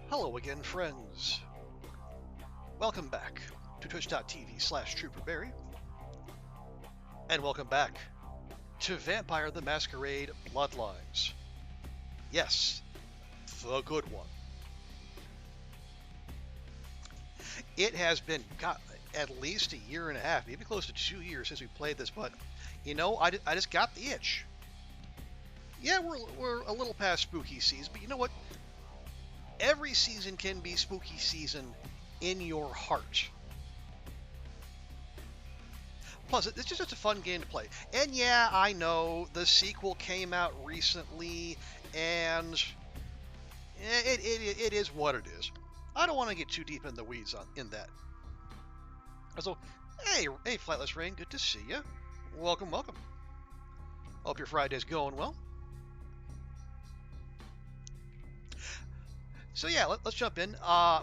Hello again, friends. Welcome back to twitch.tv/TrooperBerry, and welcome back to Vampire the Masquerade Bloodlines. Yes, the good one. It has been, God, at least a year and a half, maybe close to 2 years since we played this, but you know, I just got the itch. Yeah, we're a little past spooky season, but you know what? Every season can be spooky season in your heart. Plus, it's just a fun game to play. And yeah, I know the sequel came out recently, and it is what it is. I don't want to get too deep in the weeds in that. So, hey, Flightless Rain, good to see you. Welcome, welcome. Hope your Friday's going well. So yeah, let's jump in.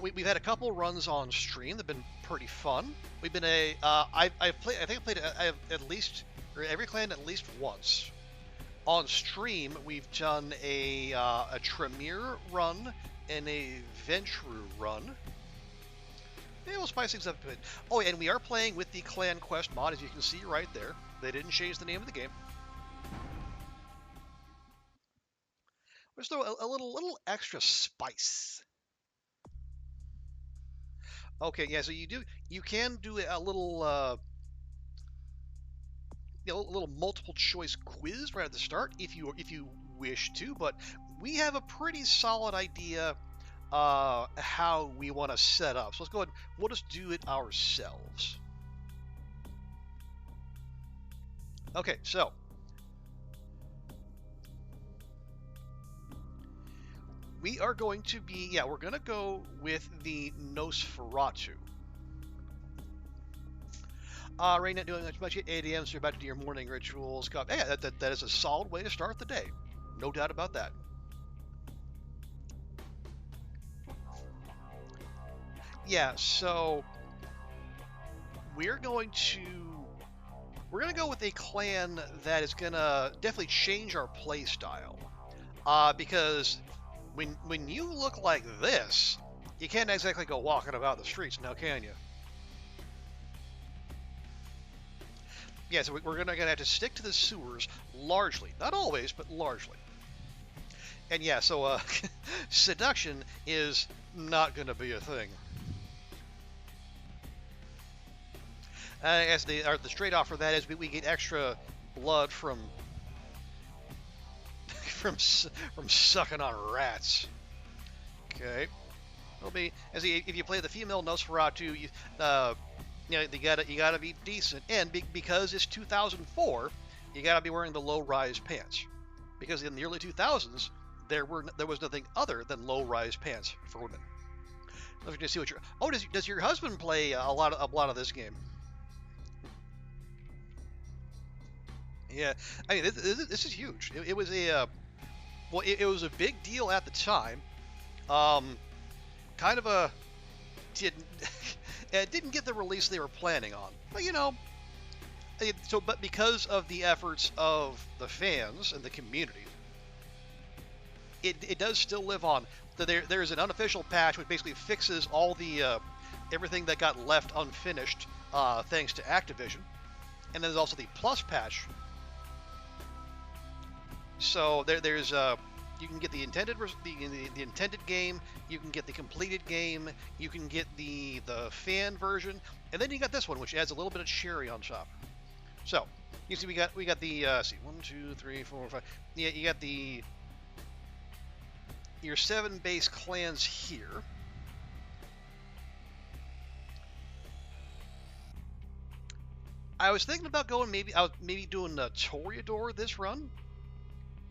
We've had a couple runs on stream. They've been pretty fun. We've been I've played. I think I played. I have at least every clan at least once. On stream, we've done a Tremere run and a Ventru run. Maybe we'll spice things up a bit. Oh, and we are playing with the Clan Quest mod, as you can see right there. They didn't change the name of the game. Let's throw a little extra spice. Okay, yeah. So you can do a little a little multiple choice quiz right at the start if you wish to, but we have a pretty solid idea how we want to set up. So let's go ahead. We'll just do it ourselves. Okay, so we are going to be we're going to go with the Nosferatu. Right now, doing much at 8 a.m. So you're about to do your morning rituals. Yeah, that is a solid way to start the day. No doubt about that. Yeah, so we're going to go with a clan that is gonna definitely change our play style. Because when you look like this, you can't exactly go walking about the streets now, can you? Yeah, so we're gonna have to stick to the sewers largely, not always, but largely. And yeah, so seduction is not gonna be a thing. As the straight off for that is we get extra blood from from sucking on rats. Okay, it'll be as if you play the female Nosferatu, you gotta be decent, and because it's 2004, you gotta be wearing the low-rise pants, because in the early 2000s there was nothing other than low-rise pants for women. Let me just see what does your husband play a lot of this game? Yeah, I mean this is huge. It was it was a big deal at the time. Kind of a didn't it didn't get the release they were planning on, but you know. But because of the efforts of the fans and the community, it does still live on. There's an unofficial patch which basically fixes all the everything that got left unfinished thanks to Activision, and then there's also the Plus patch. So there's you can get the intended game, you can get the completed game, you can get the fan version, and then you got this one which adds a little bit of cherry on top. So you see we got the see 1, 2, 3, 4, 5. Yeah, you got your 7 base clans here. I was thinking about going maybe doing a Toreador this run.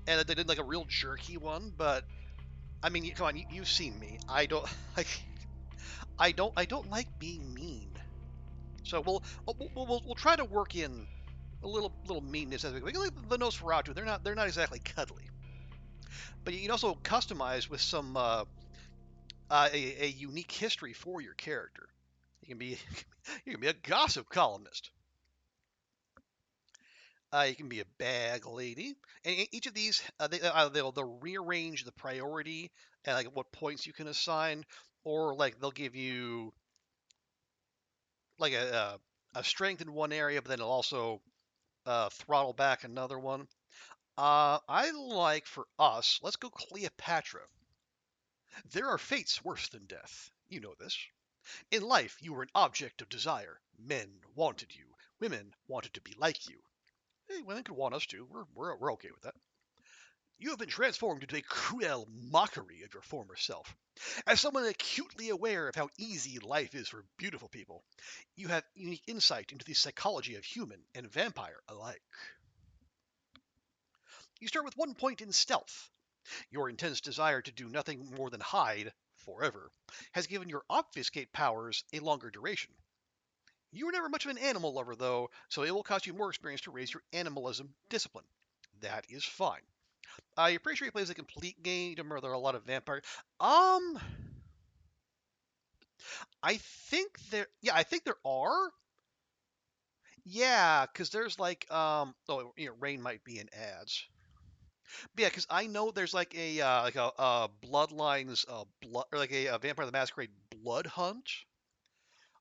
And they did like a real jerky one, but I mean, come on, you've seen me. I don't like being mean. So we'll try to work in a little meanness as we go. Like the Nosferatu, they're not exactly cuddly, but you can also customize with some a unique history for your character. You can be you can be a gossip columnist. You can be a bag lady, and each of these they'll rearrange the priority and like what points you can assign, or like they'll give you like a strength in one area, but then it'll also throttle back another one. I like for us, let's go Cleopatra. There are fates worse than death. You know this. In life, you were an object of desire. Men wanted you. Women wanted to be like you. Hey, women could want us too. We're okay with that. You have been transformed into a cruel mockery of your former self. As someone acutely aware of how easy life is for beautiful people, you have unique insight into the psychology of human and vampire alike. You start with 1 point in stealth. Your intense desire to do nothing more than hide forever has given your obfuscate powers a longer duration. You were never much of an animal lover, though, so it will cost you more experience to raise your animalism discipline. That is fine. You're pretty sure he plays a complete game. There are a lot of vampire. Um, I think there. Yeah, I think there are. Yeah, because there's like Rain might be in ads. But yeah, because I know there's like a Bloodlines blood or like a Vampire the Masquerade blood hunt.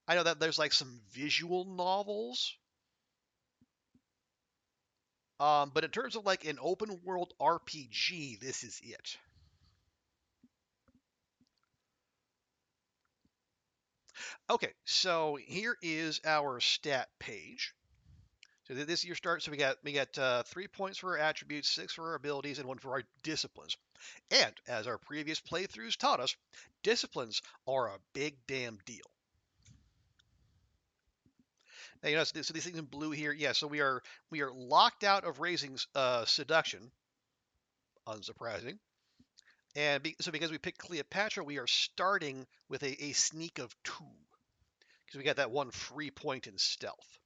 I know that there's like some visual novels. But in terms of like an open world RPG, this is it. Okay, so here is our stat page. So this is your start. So we got 3 points for our attributes, 6 for our abilities, and 1 for our disciplines. And as our previous playthroughs taught us, disciplines are a big damn deal. Now, so these things in blue here, yeah. So we are locked out of raising seduction, unsurprising. And so because we picked Cleopatra, we are starting with a sneak of 2 because we got that 1 free point in stealth.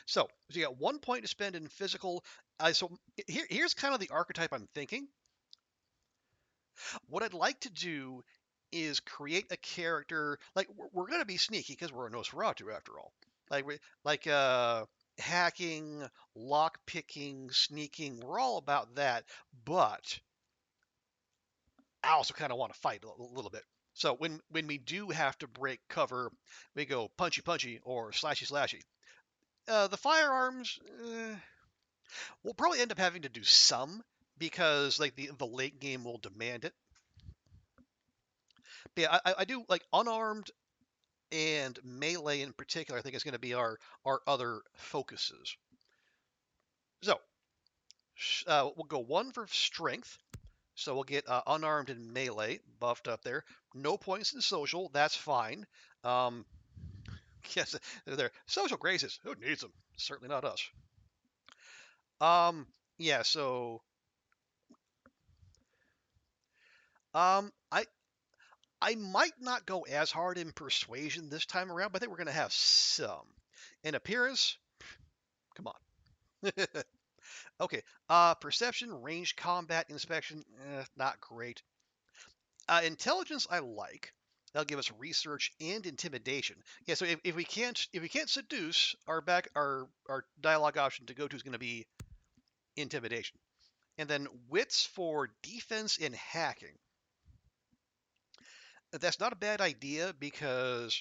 So you got 1 point to spend in physical. So here's kind of the archetype I'm thinking. What I'd like to do is create a character like we're going to be sneaky because we're a Nosferatu after all. Like hacking, lock picking, sneaking. We're all about that, but I also kind of want to fight a little bit. So when we do have to break cover, we go punchy punchy or slashy slashy. The firearms, we'll probably end up having to do some because like the late game will demand it. But yeah, I do like unarmed and melee in particular. I think is going to be our other focuses. So we'll go 1 for strength. So we'll get unarmed and melee buffed up there. No points in social. That's fine. Um, yes, they're social graces. Who needs them? Certainly not us. Um, yeah. So I might not go as hard in persuasion this time around, but I think we're going to have some. In appearance, come on. Okay. Perception, range, combat, inspection, not great. Intelligence, I like. That'll give us research and intimidation. Yeah. So if we can't seduce, our dialogue option to go to is going to be intimidation, and then wits for defense and hacking. That's not a bad idea because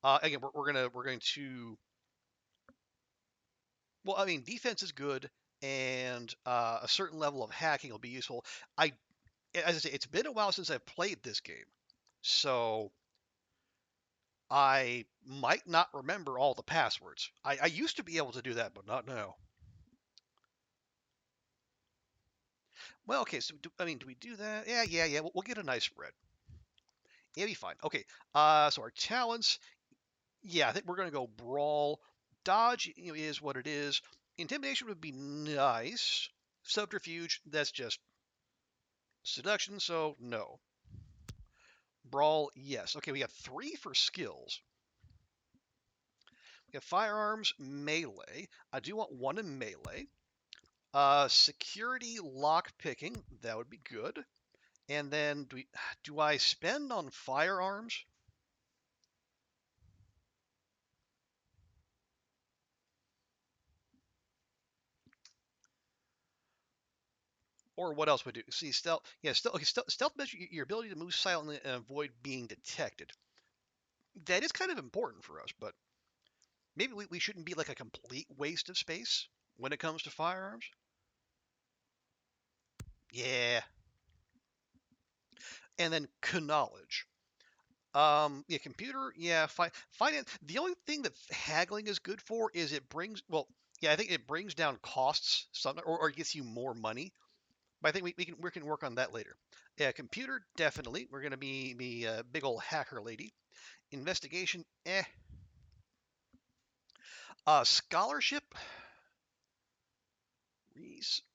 again, we're going to. Well, I mean, defense is good, and a certain level of hacking will be useful. As I say, it's been a while since I've played this game, so I might not remember all the passwords. I used to be able to do that, but not now. Well, okay, so do we do that? Yeah. We'll get a nice spread. It'll be fine. Okay, so our talents. Yeah, I think we're gonna go brawl. Dodge is what it is. Intimidation would be nice. Subterfuge, that's just seduction, so no. Brawl, yes. Okay, we got 3 for skills. We have firearms, melee. I do want 1 in melee. Security, lock picking, that would be good. And then do I spend on firearms? or what else would do? See, stealth. Yeah, stealth. Okay, stealth measures your ability to move silently and avoid being detected. That is kind of important for us, but maybe we shouldn't be like a complete waste of space when it comes to firearms. Yeah, and then knowledge. Yeah, computer. Yeah, finance. The only thing that haggling is good for is it brings. Well, yeah, I think it brings down costs, some, or gets you more money. But I think we can work on that later. Yeah, computer definitely. We're gonna be a big old hacker lady. Investigation, eh. Scholarship,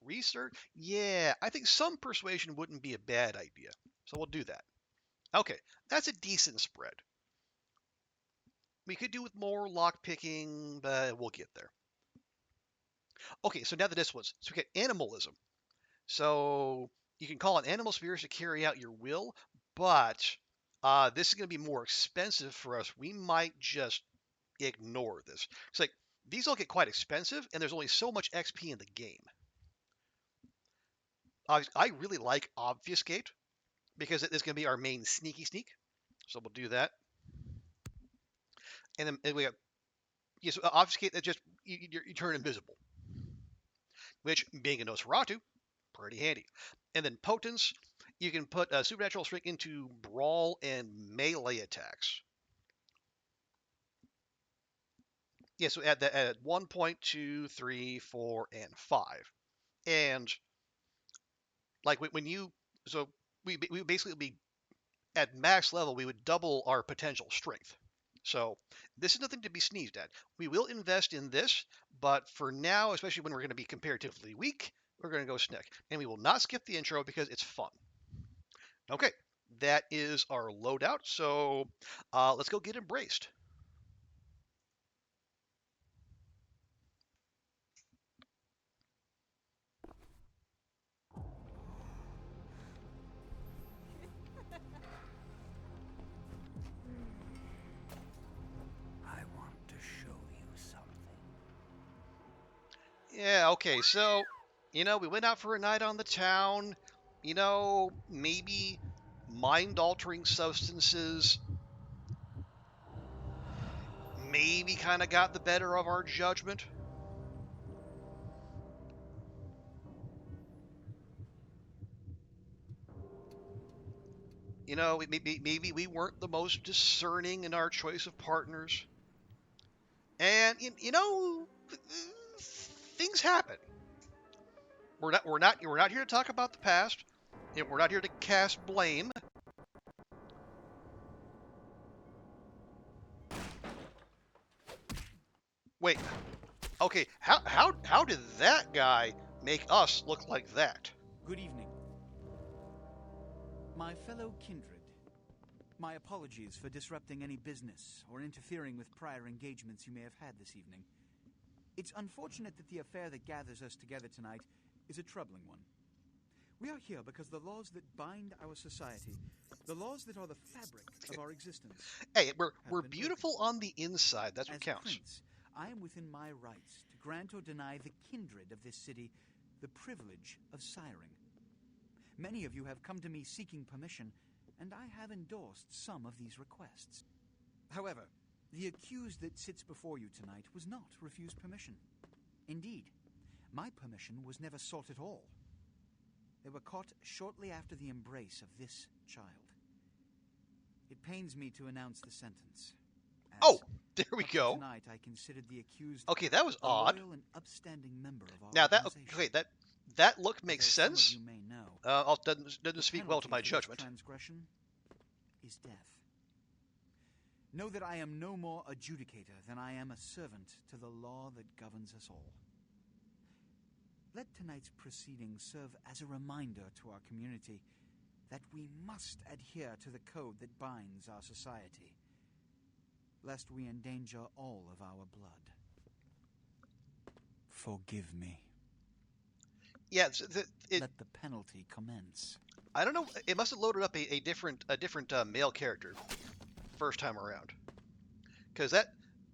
research. Yeah, I think some persuasion wouldn't be a bad idea. So we'll do that. Okay, that's a decent spread. We could do with more lock picking, but we'll get there. Okay, so now this one's so we get animalism. So you can call on animal spirits to carry out your will, but this is going to be more expensive for us. We might just ignore this. It's like these all get quite expensive, and there's only so much XP in the game. I really like obfuscate because it's going to be our main sneaky sneak. So we'll do that, and then we have yes, obfuscate that just you turn invisible, which being a Nosferatu, pretty handy. And then potence, you can put supernatural strength into brawl and melee attacks. Yeah, so at 1, 2, 3, 4, and 5. And like when you, so we basically be at max level, we would double our potential strength. So this is nothing to be sneezed at. We will invest in this, but for now, especially when we're going to be comparatively weak, we're going to go Snick. And we will not skip the intro because it's fun. Okay, that is our loadout. So let's go get embraced. I want to show you something. Yeah, okay, so, we went out for a night on the town. Maybe mind-altering substances maybe kind of got the better of our judgment. Maybe we weren't the most discerning in our choice of partners. And, things happen. We're not here to talk about the past. We're not here to cast blame. Wait. Okay, how did that guy make us look like that? Good evening. My fellow kindred, my apologies for disrupting any business or interfering with prior engagements you may have had this evening. It's unfortunate that the affair that gathers us together tonight is a troubling one. We are here because the laws that bind our society, the laws that are the fabric of our existence. Hey, we're beautiful on the inside. That's what counts. Prince, I am within my rights to grant or deny the kindred of this city the privilege of siring. Many of you have come to me seeking permission, and I have endorsed some of these requests. However, the accused that sits before you tonight was not refused permission. Indeed, my permission was never sought at all. They were caught shortly after the embrace of this child. It pains me to announce the sentence. Oh, there we go. Tonight, I considered the accused. Okay, that was odd. A loyal and upstanding member of our now organization. that look makes sense. Some of you may know, doesn't speak well to my judgment. Transgression is death. Know that I am no more adjudicator than I am a servant to the law that governs us all. Let tonight's proceedings serve as a reminder to our community that we must adhere to the code that binds our society, lest we endanger all of our blood. Forgive me. Yeah, let the penalty commence. I don't know. It must have loaded up a different male character first time around, because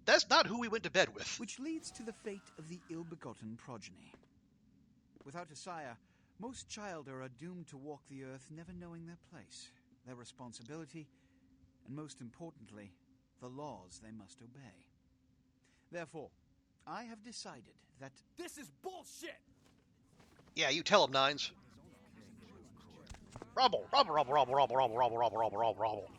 that's not who we went to bed with. Which leads to the fate of the ill-begotten progeny. Without a sire, Most childer are doomed to walk the earth never knowing their place, their responsibility, and most importantly, the laws they must obey. Therefore, I have decided that... This is bullshit! Yeah, you tell him, Nines. Rubble, rubble, rubble, rubble, rubble, rubble, rubble, rubble, rubble, rubble, rubble.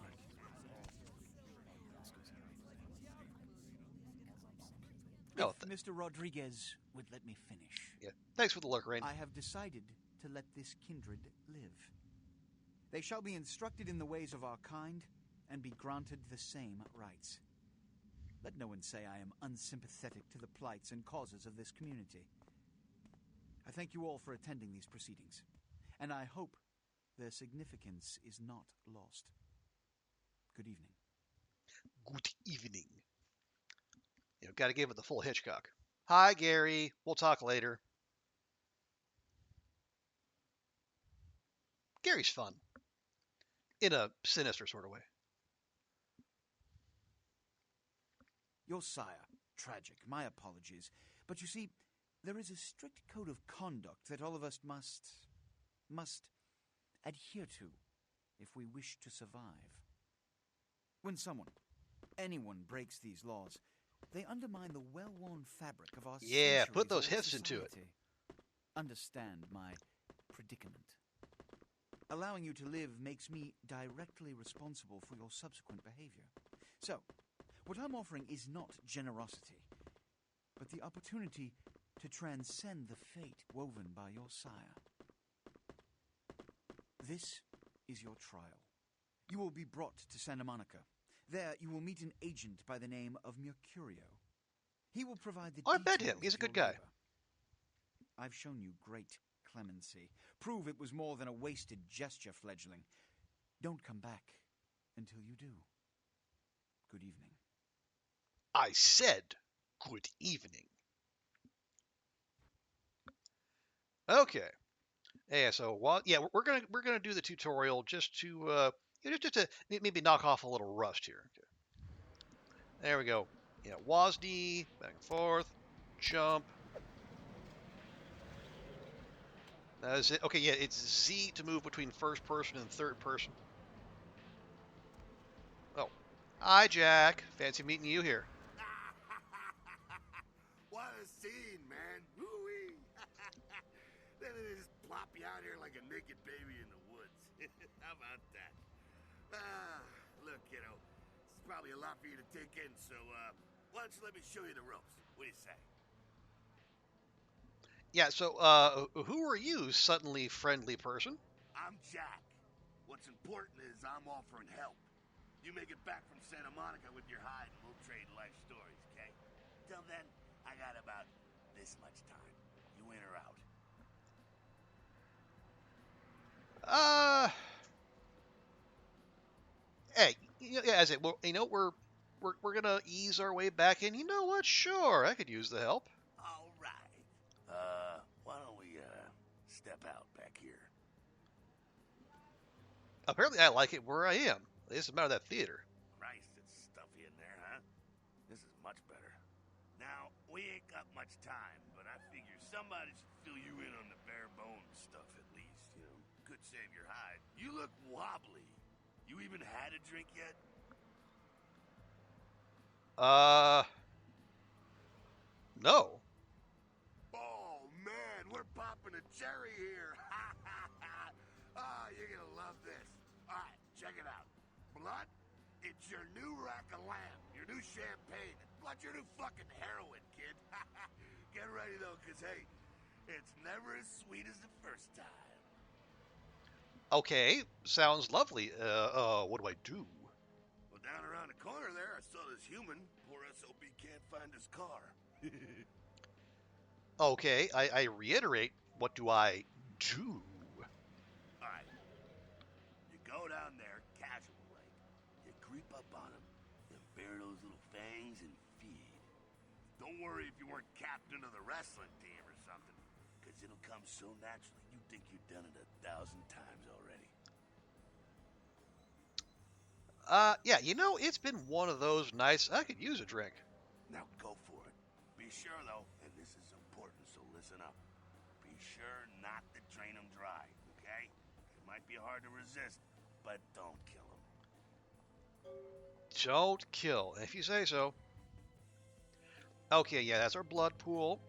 If Mr. Rodriguez would let me finish. Yeah, thanks for the lurk, Rain. I have decided to let this kindred live. They shall be instructed in the ways of our kind and be granted the same rights. Let no one say I am unsympathetic to the plights and causes of this community. I thank you all for attending these proceedings, and I hope their significance is not lost. Good evening. Good evening. You know, got to give it the full Hitchcock. Hi, Gary. We'll talk later. Gary's fun. In a sinister sort of way. Your sire, tragic. My apologies. But you see, there is a strict code of conduct that all of us must adhere to if we wish to survive. When anyone breaks these laws, they undermine the well-worn fabric of our Yeah, put those centuries-old hips into it. society. Understand my predicament. Allowing you to live makes me directly responsible for your subsequent behavior. So, what I'm offering is not generosity, but the opportunity to transcend the fate woven by your sire. This is your trial. You will be brought to Santa Monica. There, you will meet an agent by the name of Mercurio. He will provide the I bet him. details He's a of your good guy. labor. I've shown you great clemency. Prove it was more than a wasted gesture, fledgling. Don't come back until you do. Good evening. I said good evening. Okay. Yeah. So we're gonna do the tutorial just to just to maybe knock off a little rust here. Okay. There we go. Yeah, WASD, back and forth, jump. That is it. Okay, yeah, it's Z to move between first person and third person. Oh, hi Jack. Fancy meeting you here. What a scene, man. Woo-wee. Then they just plop you out here like a naked baby in the woods. How about that? Look, kiddo, this is probably a lot for you to take in, so why don't you let me show you the ropes? What do you say? Yeah, so who are you, suddenly friendly person? I'm Jack. What's important is I'm offering help. You make it back from Santa Monica with your hide and we'll trade life stories, okay? Till then, I got about this much time. You in or out? Hey, we're gonna ease our way back in. You know what? Sure, I could use the help. All right. Why don't we step out back here? Apparently, I like it where I am. This is about that theater. Christ, it's stuffy in there, huh? This is much better. Now, we ain't got much time, but I figure somebody should fill you in on the bare bones stuff at least, you know. Could save your hide. You look wobbly. You even had a drink yet? No. Oh, man, we're popping a cherry here. You're gonna love this. All right, check it out. Blood, it's your new rack of lamb, your new champagne, plus your new fucking heroin, kid. Get ready, though, because, hey, it's never as sweet as the first time. Okay, sounds lovely. What do I do? Well, down around the corner there, I saw this human. Poor SOB can't find his car. Okay, I reiterate. What do I do? All right. You go down there, casual like. You creep up on him, you bare those little fangs and feed. Don't worry if you weren't captain of the wrestling team or something, because it'll come so naturally you think you've done it 1,000 times already. Yeah, it's been one of those nights I could use a drink. Now go for it. Be sure, though, and this is important, so listen up. Be Be sure not to drain them dry, okay? It might be hard to resist, but don't kill them. Don't kill, if you say so. Okay, yeah, that's our blood pool.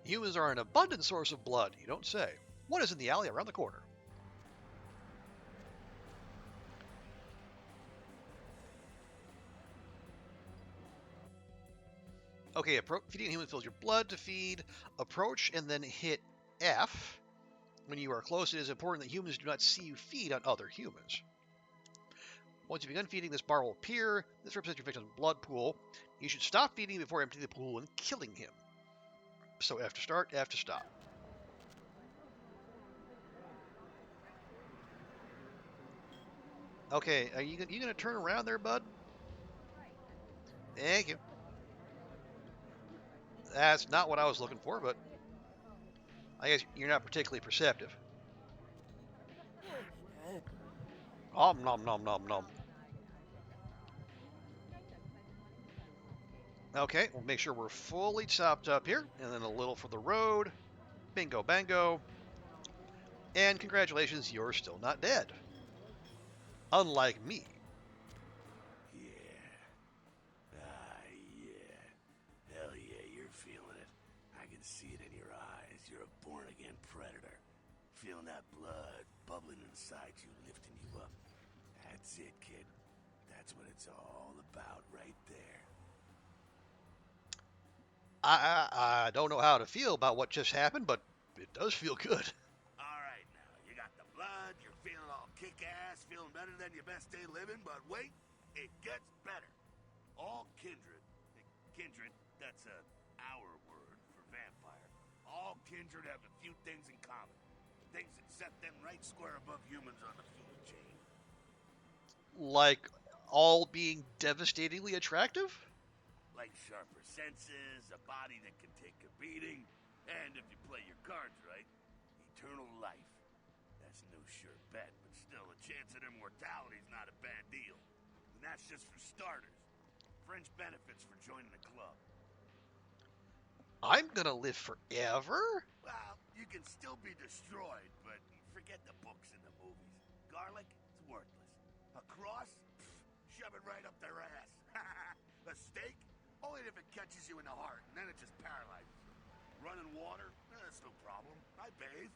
Humans are an abundant source of blood, you don't say. What is in the alley around the corner? Okay, feeding humans fills your blood to feed. Approach and then hit F. When you are close, it is important that humans do not see you feed on other humans. Once you begin feeding, this bar will appear. This represents your victim's blood pool. You should stop feeding before emptying the pool and killing him. So F to start, F to stop. Okay, are you gonna turn around there, bud? Thank you. That's not what I was looking for, but I guess you're not particularly perceptive. Om nom nom nom nom. Okay, we'll make sure we're fully topped up here, and then a little for the road. Bingo bango. And congratulations, you're still not dead. Unlike me. Yeah. Yeah. Hell yeah, you're feeling it. I can see it in your eyes. You're a born-again predator. Feeling that blood bubbling inside you, lifting you up. That's it, kid. That's what it's all about right there. I don't know how to feel about what just happened, but it does feel good. All right, now, you got the blood, you're feeling all kick-ass, feeling better than your best day living, but wait, it gets better. All kindred, that's our word for vampire. All kindred have a few things in common. Things that set them right square above humans on the food chain. Like, all being devastatingly attractive? Like sharper senses, a body that can take a beating, and if you play your cards right, eternal life. That's no sure bet, but still, a chance at immortality's not a bad deal. And that's just for starters. Fringe benefits for joining the club. I'm gonna live forever? Well, you can still be destroyed, but forget the books and the movies. Garlic, it's worthless. A cross? Pfft, shove it right up their ass. A steak? Only if it catches you in the heart, and then it just paralyzes you. Running water? That's no problem. I bathe.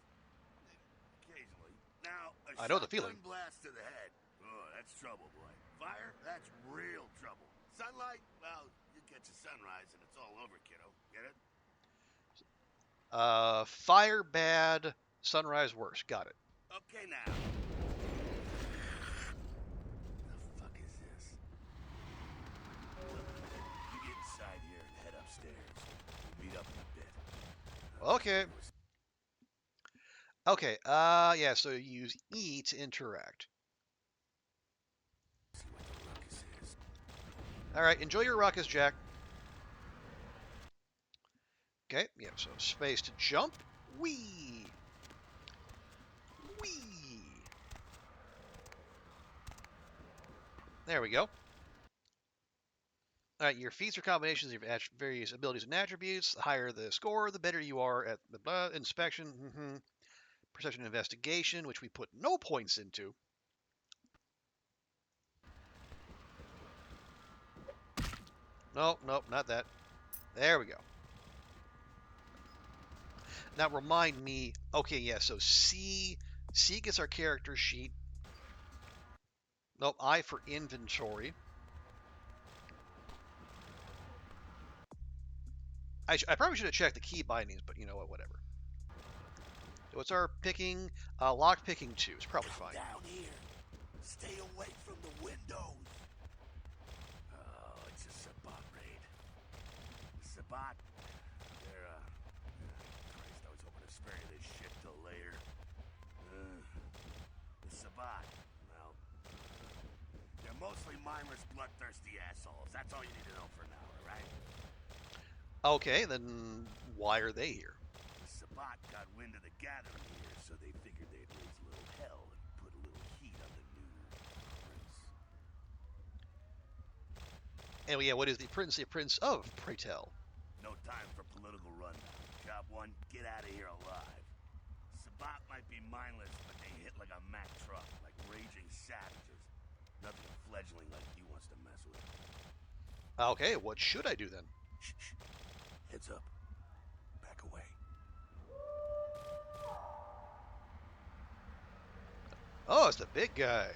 Occasionally. Now, I know the feeling. Blast to the head. Oh, that's trouble, boy. Fire? That's real trouble. Sunlight? Well, you catch a sunrise and it's all over, kiddo. Get it? Fire bad, sunrise worse. Got it. Okay, now. The fuck is this? You get inside here and head upstairs. We'll meet up in a bit. Okay. Okay, yeah, so you use E to interact. See what the ruckus is. Alright, enjoy your ruckus, Jack. Okay, yeah, so space to jump. Whee! Whee! There we go. Alright, your feats are combinations of various abilities and attributes. The higher the score, the better you are at the inspection, perception and investigation, which we put no points into. Nope, not that. There we go. Now remind me, okay, yeah, so C gets our character sheet. Nope, I for inventory. I probably should have checked the key bindings, but you know what, whatever. What's our picking? Lock picking 2 is probably fine. Down here. Stay away from the windows. Oh, it's a Sabat raid. Sabat, they're, Christ, I was hoping to spare you this shit till later. The Sabat, well, they're mostly mindless, bloodthirsty assholes. That's all you need to know for now, alright? Okay, then why are they here? The Sabat got wind of the gathering here, so they figured they'd raise a little hell and put a little heat on the new prince. And yeah, what is the prince? The prince of, pray tell? No time for political rundown. Job 1 one, get out of here alive. Sabbat might be mindless, but they hit like a Mack truck, like raging savages. Nothing a fledgling like you wants to mess with. Okay, what should I do then? Shh, shh. Heads up. Back away. Oh, it's the big guy.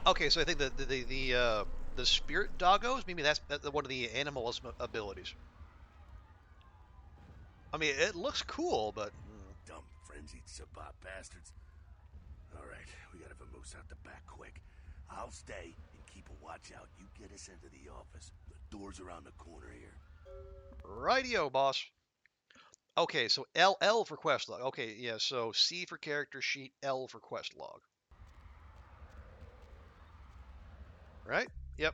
Okay, so I think the spirit doggos, maybe that's one of the animal's abilities. I mean, it looks cool, but Dumb frenzied Sabbat bastards. Alright, we gotta vamoose out the back quick. I'll stay and keep a watch out. You get us into the office. The door's around the corner here. rightio, boss. Okay, so L for quest log. Okay, yeah, so C for character sheet, L for quest log. Right? Yep.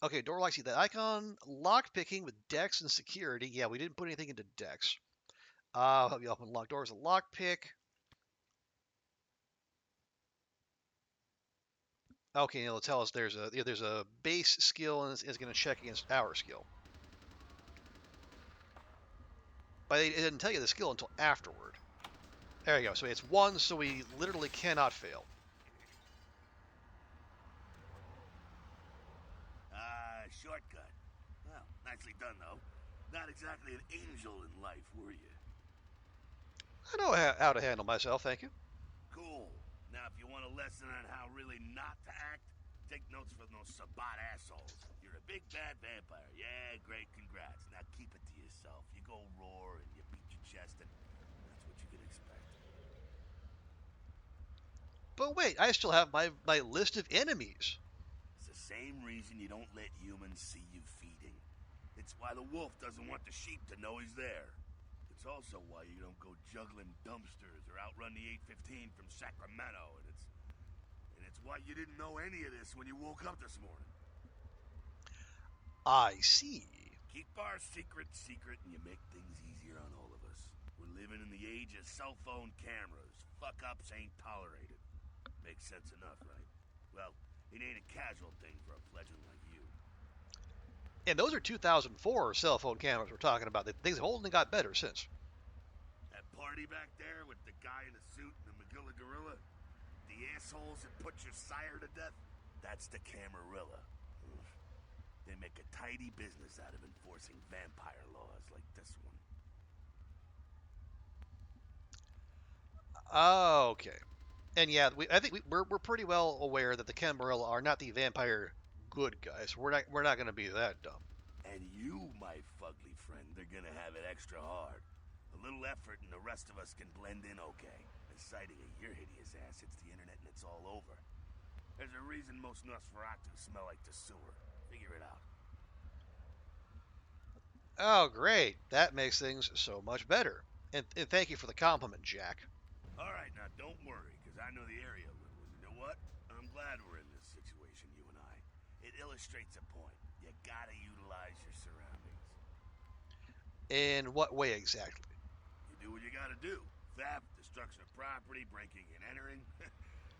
Okay, door lock, see that icon. Lock picking with Dex and security. Yeah, we didn't put anything into Dex. Help you open locked doors. A lock pick. Okay, it'll tell us there's a base skill and it's going to check against our skill. But it didn't tell you the skill until afterward. There you go. So it's 1, so we literally cannot fail. Shortcut. Well, nicely done, though. Not exactly an angel in life, were you? I know how to handle myself, thank you. Cool. Now, if you want a lesson on how really not to act, take notes from those Sabbat assholes. You're a big bad vampire. Yeah, great, congrats. Now keep it to yourself. You go roar and you beat your chest, and that's what you can expect. But wait, I still have my list of enemies. It's the same reason you don't let humans see you feeding. It's why the wolf doesn't want the sheep to know he's there. It's also why you don't go juggling dumpsters or outrun the 815 from Sacramento, and it's why you didn't know any of this when you woke up this morning. I see. Keep our secret, and you make things easier on all of us. We're living in the age of cell phone cameras. Fuck-ups ain't tolerated. Makes sense enough, right? Well, it ain't a casual thing for a fledgling like you. And those are 2004 cell phone cameras we're talking about. Things have only got better since. That party back there with the guy in the suit and the Magilla gorilla? The assholes that put your sire to death? That's the Camarilla. They make a tidy business out of enforcing vampire laws like this one. Okay. And yeah, I think we're pretty well aware that the Camarilla are not the vampire good guys. We're not going to be that dumb. And you, my fugly friend, are gonna have it extra hard. A little effort and the rest of us can blend in okay. The sighting of your hideous ass hits the internet and it's all over. There's a reason most Nosferatu smell like the sewer. Figure it out. Oh, great. That makes things so much better. And thank you for the compliment, Jack. Alright, now don't worry, because I know the area a little. And you know what? I'm glad we're in this situation, you and I. It illustrates a point. You gotta utilize your surroundings. In what way exactly? You do what you gotta do. Theft, destruction of property, breaking and entering.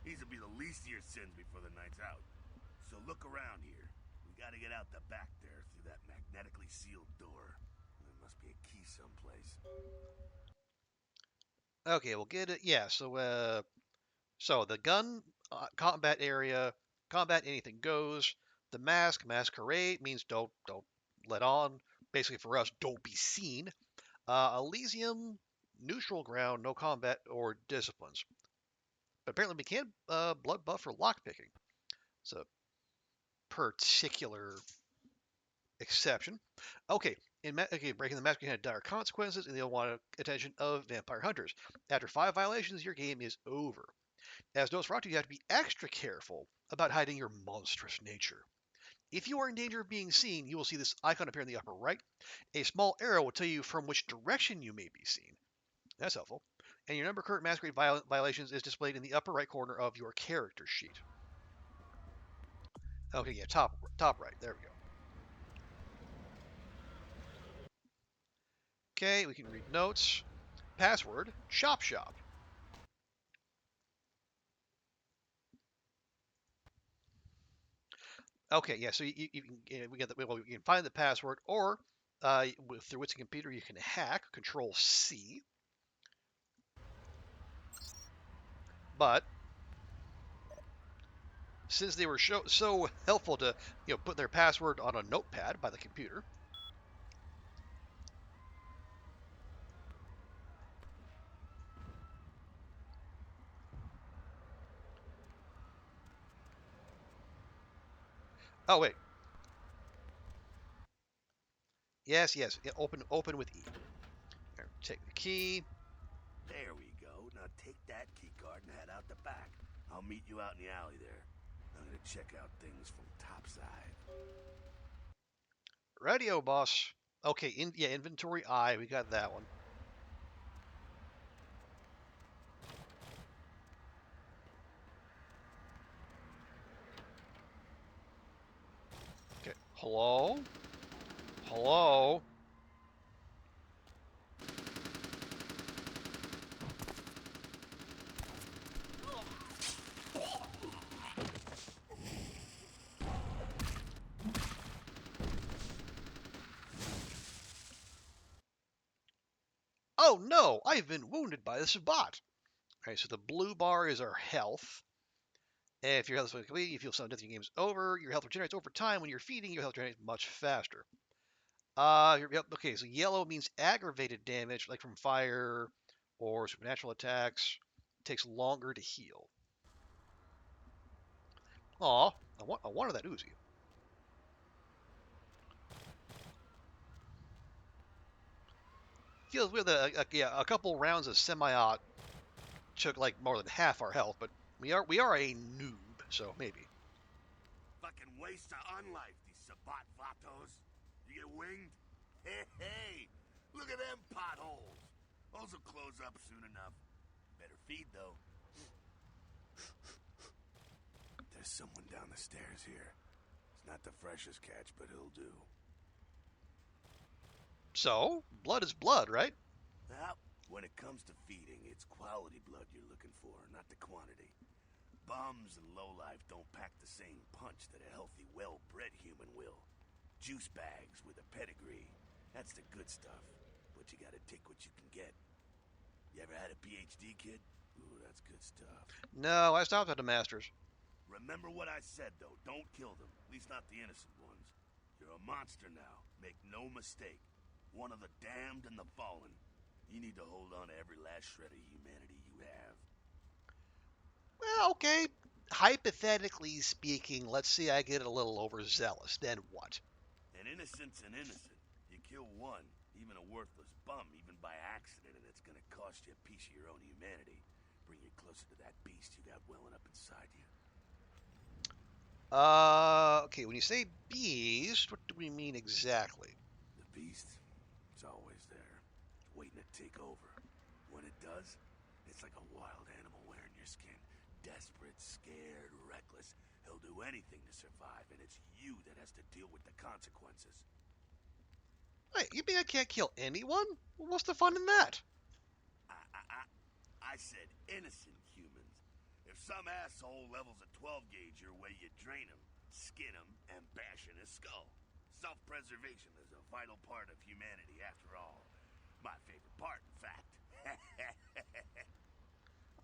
These will be the least of your sins before the night's out. So look around here. We gotta get out the back there through that magnetically sealed door. There must be a key someplace. Okay, we'll get it. Yeah, so the gun combat area, combat anything goes. The masquerade means don't let on. Basically for us, don't be seen. Elysium, neutral ground, no combat or disciplines. But apparently we can blood buff for lockpicking. It's a particular exception. Okay, breaking the mask can have dire consequences, and they'll want attention of vampire hunters. After 5 violations, your game is over. As Nosferatu, you have to be extra careful about hiding your monstrous nature. If you are in danger of being seen, you will see this icon appear in the upper right. A small arrow will tell you from which direction you may be seen. That's helpful. And your number of current masquerade violations is displayed in the upper right corner of your character sheet. Okay, yeah, top right. There we go. Okay, we can read notes. Password, shop shop. Okay, yeah, so you can, we get the, well, you can find the password, or through its computer you can hack, Control C. But since they were so helpful to put their password on a notepad by the computer. Oh wait, yes, yeah, open with E. There, take the key. There we go. Now take that key card and head out the back. I'll meet you out in the alley there. I'm gonna check out things from topside. Radio, boss. Okay, inventory I. We got that one. Okay, hello? Hello? Oh no, I've been wounded by this bot. Okay, so the blue bar is our health. If your health is complete, you feel some death, your game's over. Your health regenerates over time. When you're feeding, your health regenerates much faster. Okay, so yellow means aggravated damage, like from fire or supernatural attacks. It takes longer to heal. Aw, I wanted that Uzi. Feels with a couple rounds of semi-aught took like more than half our health, but we are a noob, so maybe. Fucking waste of unlife, these Sabat vatos. You get winged? Hey, look at them potholes. Those will close up soon enough. Better feed, though. There's someone down the stairs here. It's not the freshest catch, but he'll do. So, blood is blood, right? Well, when it comes to feeding, it's quality blood you're looking for, not the quantity. Bums and lowlife don't pack the same punch that a healthy, well-bred human will. Juice bags with a pedigree. That's the good stuff. But you gotta take what you can get. You ever had a PhD, kid? Ooh, that's good stuff. No, I stopped at the Masters. Remember what I said, though. Don't kill them. At least not the innocent ones. You're a monster now. Make no mistake. One of the damned and the fallen. You need to hold on to every last shred of humanity you have. Well, okay. Hypothetically speaking, let's say I get a little overzealous. Then what? An innocent's an innocent. You kill one, even a worthless bum, even by accident, and it's gonna cost you a piece of your own humanity. Bring you closer to that beast you got welling up inside you. Okay, when you say beast, what do we mean exactly? The beast, it's always there, waiting to take over. When it does, it's like a wild animal wearing your skin. Desperate, scared, reckless. He'll do anything to survive, and it's you that has to deal with the consequences. Wait, you mean I can't kill anyone? What's the fun in that? I said innocent humans. If some asshole levels a 12 gauge your way, you drain him, skin him, and bash in his skull. Self-preservation is a vital part of humanity, after all. My favorite part, in fact.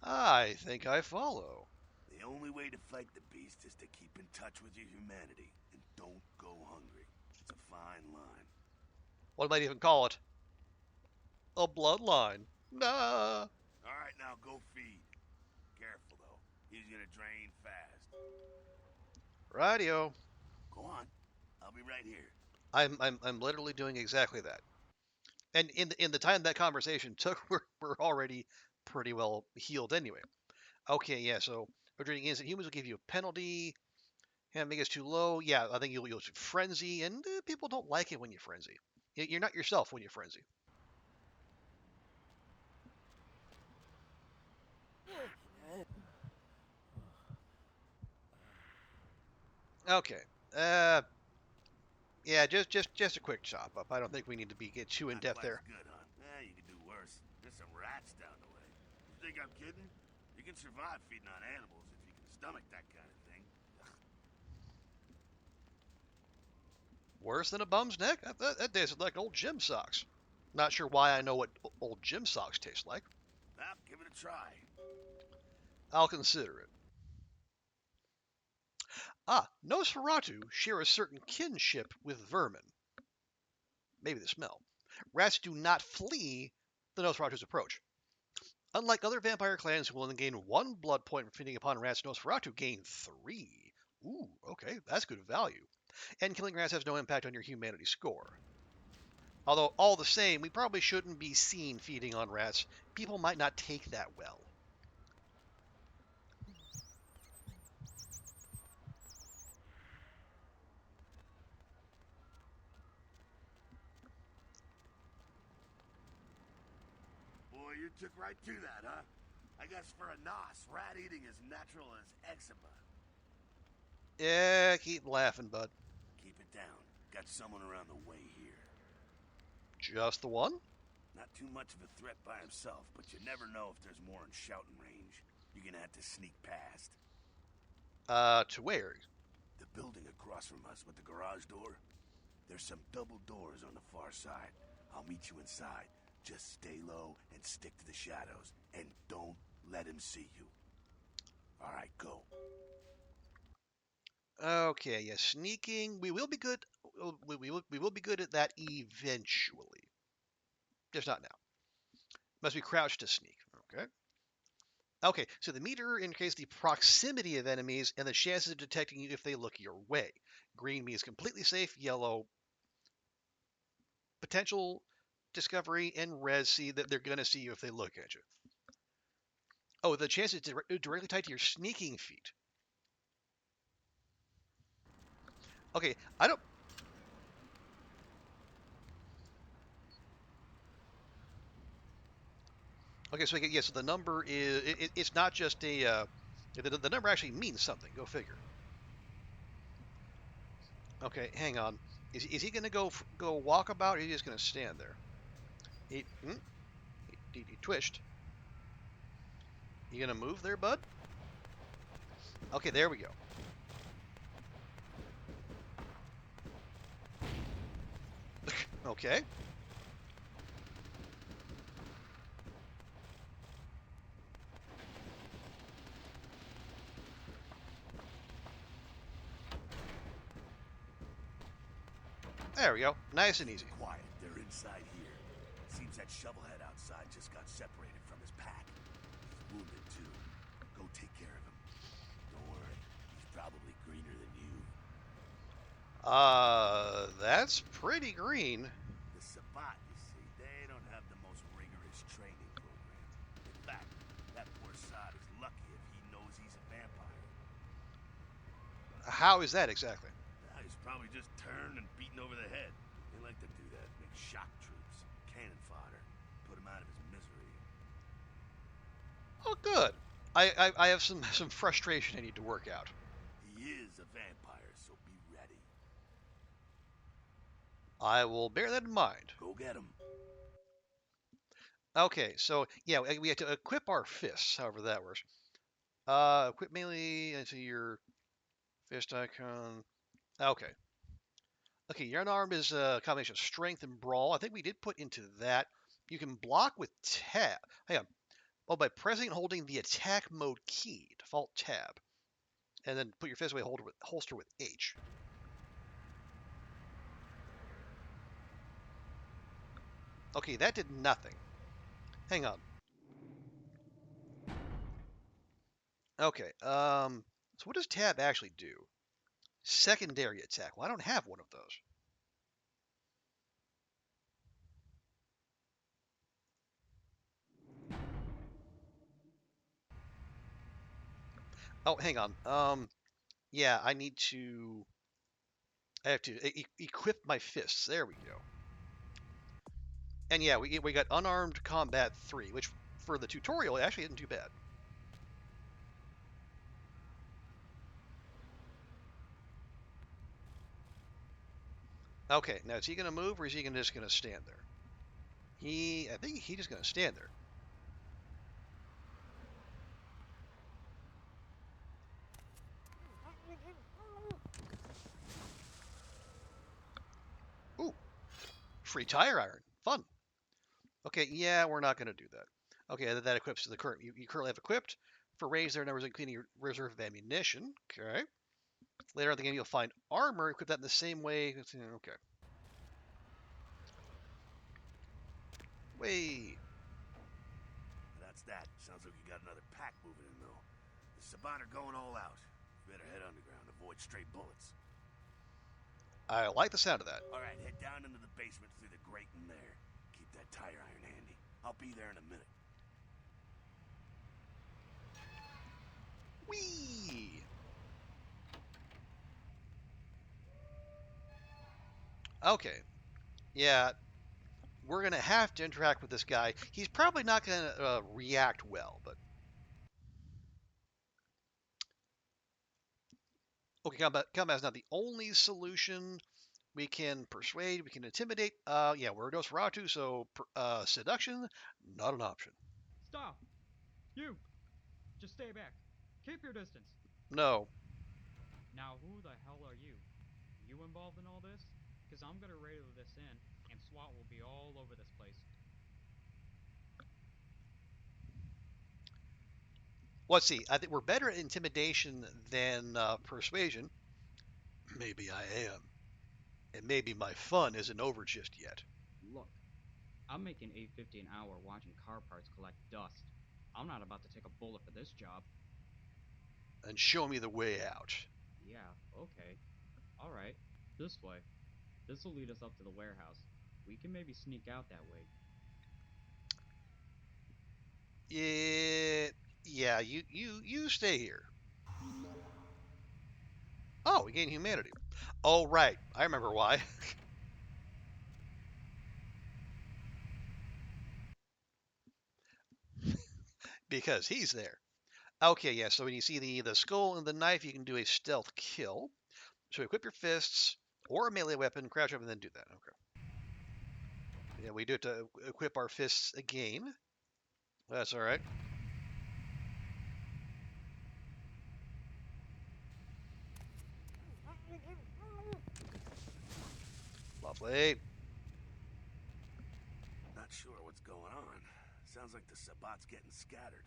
I think I follow. The only way to fight the beast is to keep in touch with your humanity, and don't go hungry. It's a fine line. What might even call it? A bloodline. Nah. Alright, now go feed. Careful, though. He's gonna drain fast. Radio. Go on. I'll be right here. I'm literally doing exactly that. And in the time that conversation took, we're already pretty well healed anyway. Okay, yeah. So draining innocent humans will give you a penalty. Handmake is too low. Yeah, I think you'll frenzy, and people don't like it when you frenzy. You're not yourself when you frenzy. Okay. Yeah, just a quick chop up. I don't think we need to get too in Not depth quite there. as good, huh? You can do worse. There's some rats down the way. You think I'm kidding? You can survive feeding on animals if you can stomach that kind of thing. Worse than a bum's neck? That tasted like old gym socks. Not sure why I know what old gym socks taste like. Well, give it a try. I'll consider it. Ah, Nosferatu share a certain kinship with vermin. Maybe the smell. Rats do not flee the Nosferatu's approach. Unlike other vampire clans who only gain 1 blood point for feeding upon rats, Nosferatu gain 3. Ooh, okay, that's good value. And killing rats has no impact on your humanity score. Although, all the same, we probably shouldn't be seen feeding on rats. People might not take that well. Boy, you took right to that, huh? I guess for a nos, rat eating is natural as eczema. Yeah, keep laughing, bud. Keep it down. Got someone around the way here. Just the one? Not too much of a threat by himself, but you never know if there's more in shouting range. You're gonna have to sneak past. To where? The building across from us with the garage door. There's some double doors on the far side. I'll meet you inside. Just stay low and stick to the shadows. And don't let him see you. Alright, go. Okay, yeah, sneaking. We will be good. We will be good at that eventually. Just not now. Must be crouched to sneak. Okay. Okay, so the meter indicates the proximity of enemies and the chances of detecting you if they look your way. Green means completely safe. Yellow, potential discovery, and red see that they're going to see you if they look at you. Oh, the chance is directly tied to your sneaking feat. Okay, I don't. Okay, so yeah, so the number is it's not just a the number actually means something. Go figure. Okay, hang on. Is he gonna go walk about, or is he just gonna stand there? He twitched. You gonna move there, bud? Okay, there we go. Okay. There we go. Nice and easy. Quiet, they're inside here. Seems that shovelhead outside just got separated from his pack. He's wounded too. Go take care of him. Don't worry, he's probably greener than you. That's pretty green. The Sabbat, you see, they don't have the most rigorous training program. In fact, that poor sod is lucky if he knows he's a vampire. How is that exactly? He's probably just turned and beaten over the head. They like to do that, make shock troops, cannon fodder, put him out of his misery. Oh, good. I have some frustration I need to work out. He is a vampire, so be ready. I will bear that in mind. Go get him. Okay, so yeah, we have to equip our fists, however that works. Equip melee into your fist icon. Okay. Okay, your unarmed is a combination of strength and brawl. I think we did put into that. You can block with tab. Hang on. Oh, by pressing and holding the attack mode key, default tab. And then put your fist away, holster with H. Okay, that did nothing. Hang on. Okay, so what does tab actually do? Secondary attack. Well, I don't have one of those. Oh, hang on. Yeah, I have to equip my fists. There we go. And yeah, we got unarmed combat 3, which for the tutorial actually isn't too bad. Okay, now is he going to move or is he just going to stand there? I think he's just going to stand there. Ooh, free tire iron. Fun. Okay, yeah, we're not going to do that. Okay, that equips the current. You currently have equipped for raise their numbers, including your reserve of ammunition. Okay. Later in the game, you'll find armor. Equip that in the same way. Okay. Wait. That's that. Sounds like you got another pack moving in, though. The Sabat are going all out. Better head underground. Avoid stray bullets. I like the sound of that. All right, head down into the basement through the grate in there. Keep that tire iron handy. I'll be there in a minute. Whee! Okay. Yeah, we're going to have to interact with this guy. He's probably not going to react well, but... Okay, combat is not the only solution. We can persuade, we can intimidate. Yeah, we're Nosferatu, so seduction, not an option. Stop! You! Just stay back. Keep your distance. No. Now, who the hell are you? You involved in all this? Because I'm gonna radio this in, and SWAT will be all over this place. Let's see. I think we're better at intimidation than persuasion. Maybe I am. And maybe my fun isn't over just yet. Look, I'm making $8.50 an hour watching car parts collect dust. I'm not about to take a bullet for this job. And show me the way out. Yeah, okay. Alright, this way. This'll lead us up to the warehouse. We can maybe sneak out that way. Yeah, you stay here. Oh, we gain humanity. Oh, right. I remember why. Because he's there. Okay, yeah, so when you see the skull and the knife, you can do a stealth kill. So equip your fists or a melee weapon, crouch up, and then do that. Okay. Yeah, we do have to equip our fists again. That's all right. Lovely. Not sure what's going on. Sounds like the Sabat's getting scattered.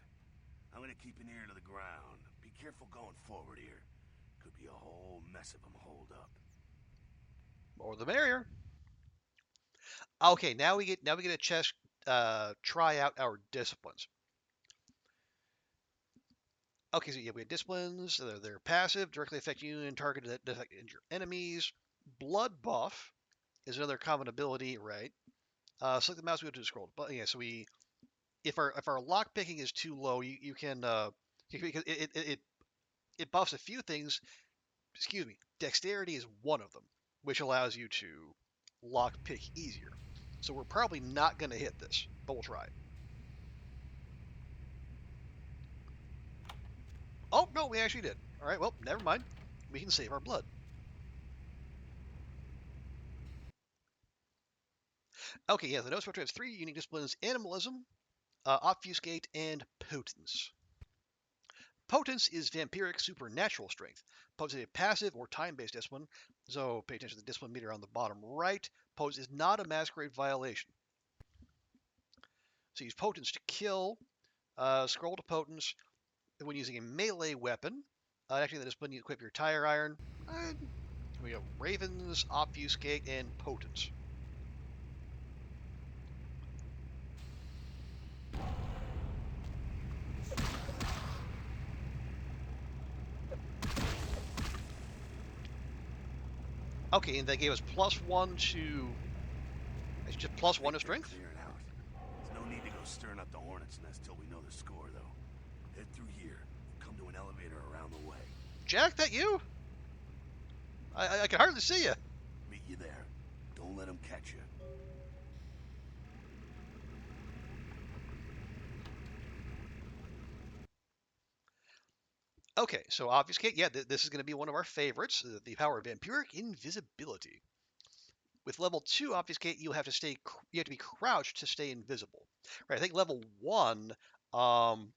I'm gonna keep an ear to the ground. Be careful going forward here. Could be a whole mess of them holed up. More the merrier. Okay, now we get a chest. Try out our disciplines. Okay, so yeah, we have disciplines. They're passive, directly affect you and target that affect your enemies. Blood buff is another common ability, right? Select the mouse wheel to scroll. But yeah, so if our lock picking is too low, you can because it buffs a few things. Excuse me, dexterity is one of them, which allows you to lock pick easier. So we're probably not going to hit this, but we'll try it. Oh, no, we actually did. All right, well, never mind. We can save our blood. Okay, yeah, the Nose Portrait has 3 unique disciplines: Animalism, Obfuscate, and Potence. Potence is vampiric supernatural strength. Potence is a passive or time-based discipline, so pay attention to the discipline meter on the bottom right. Potence is not a masquerade violation. So use Potence to kill. Scroll to Potence when using a melee weapon. Actually, the discipline you equip your tire iron. We have Ravens, Obfuscate, and Potence. Okay, and they gave us +1 to... It's just +1 to strength? Clearing out. There's no need to go stirring up the hornet's nest till we know the score, though. Head through here. Come to an elevator around the way. Jack, that you? I can hardly see you. Meet you there. Don't let them catch you. Okay, so Obfuscate, yeah, this is going to be one of our favorites, the power of vampiric invisibility. With level 2 obfuscate, you have to be crouched to stay invisible. Right? I think level 1,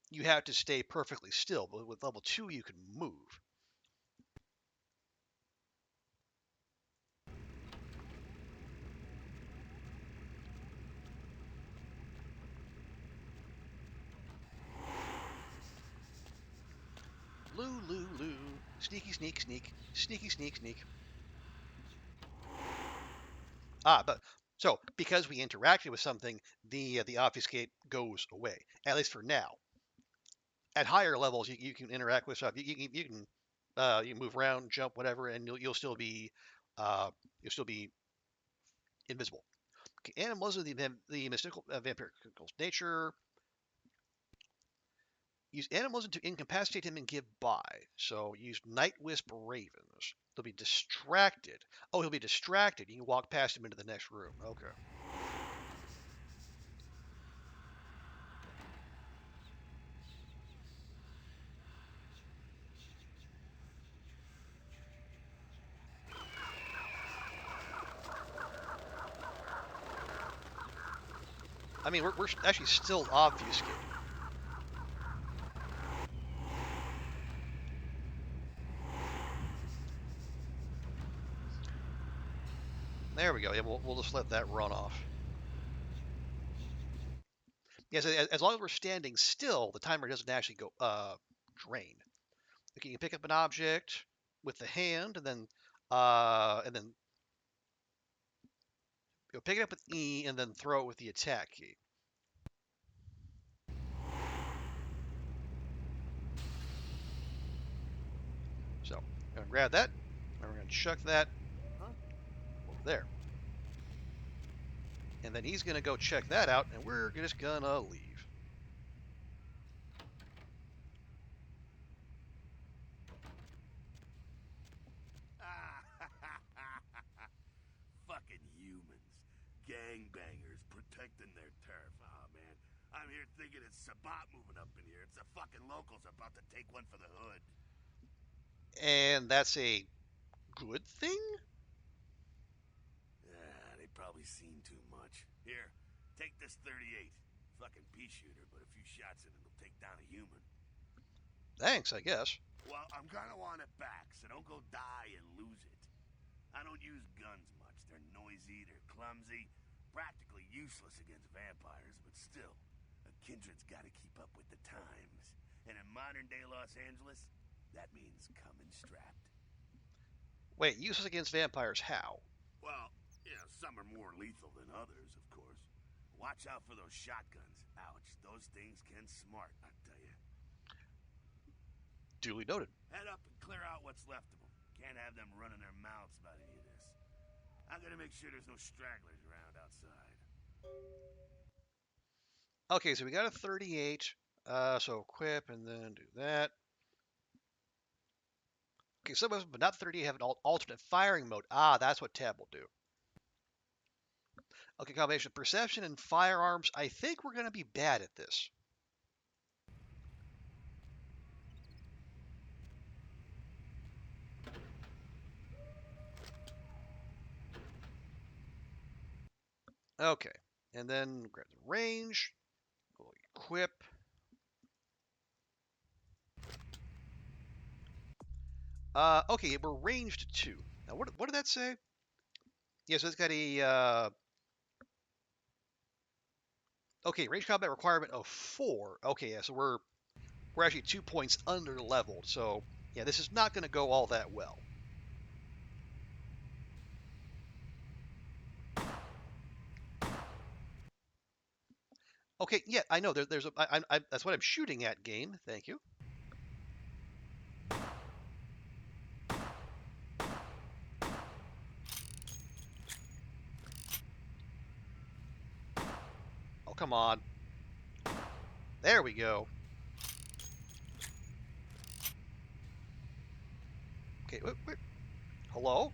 you have to stay perfectly still, but with level 2, you can move. Loo, loo, loo. Sneaky, sneak, sneak. Sneaky, sneak, sneak. So because we interacted with something, the obfuscate goes away, at least for now. At higher levels, you can interact with stuff. You can move around, jump, whatever, and you'll still be invisible. Okay, animals of the mystical vampirical nature. Use animals to incapacitate him and give by. So use night wisp ravens. They'll be distracted. Oh, he'll be distracted. You can walk past him into the next room. Okay. I mean, we're actually still obfuscated. There we go. Yeah, we'll just let that run off. Yes, as long as we're standing still, the timer doesn't actually go drain. Okay, you can pick up an object with the hand, and then you'll pick it up with E, and then throw it with the attack key. So I'm gonna grab that, and we're gonna chuck that over there, and then he's gonna go check that out, and we're just gonna leave. Fucking humans. Gangbangers protecting their turf. Oh, man. I'm here thinking it's Sabat moving up in here. It's the fucking locals about to take one for the hood. And that's a good thing? Yeah, they probably seen too much. Here, take this 38. Fucking pea shooter, but a few shots in it'll take down a human. Thanks, I guess. Well, I'm gonna want it back, so don't go die and lose it. I don't use guns much. They're noisy, they're clumsy, practically useless against vampires, but still, a kindred's gotta keep up with the times. And in modern-day Los Angeles, that means coming strapped. Wait, useless against vampires, how? Well, yeah, some are more lethal than others, of course. Watch out for those shotguns. Ouch, those things can smart, I tell you. Duly noted. Head up and clear out what's left of them. Can't have them running their mouths about any of this. I'm gonna make sure there's no stragglers around outside. Okay, so we got a 38. So equip and then do that. Okay, some of them, but not 38, have an alternate firing mode. Ah, that's what tab will do. Okay, combination of perception and firearms. I think we're going to be bad at this. Okay, and then grab the range. We'll equip. Okay, we're ranged 2. Now, what did that say? Yeah, so it's got a okay, range combat requirement of 4. Okay, yeah, so we're actually 2 points under leveled. So yeah, this is not going to go all that well. Okay, yeah, I know. There's a. That's what I'm shooting at. Game. Thank you. Oh, come on. There we go. Okay, where? Hello?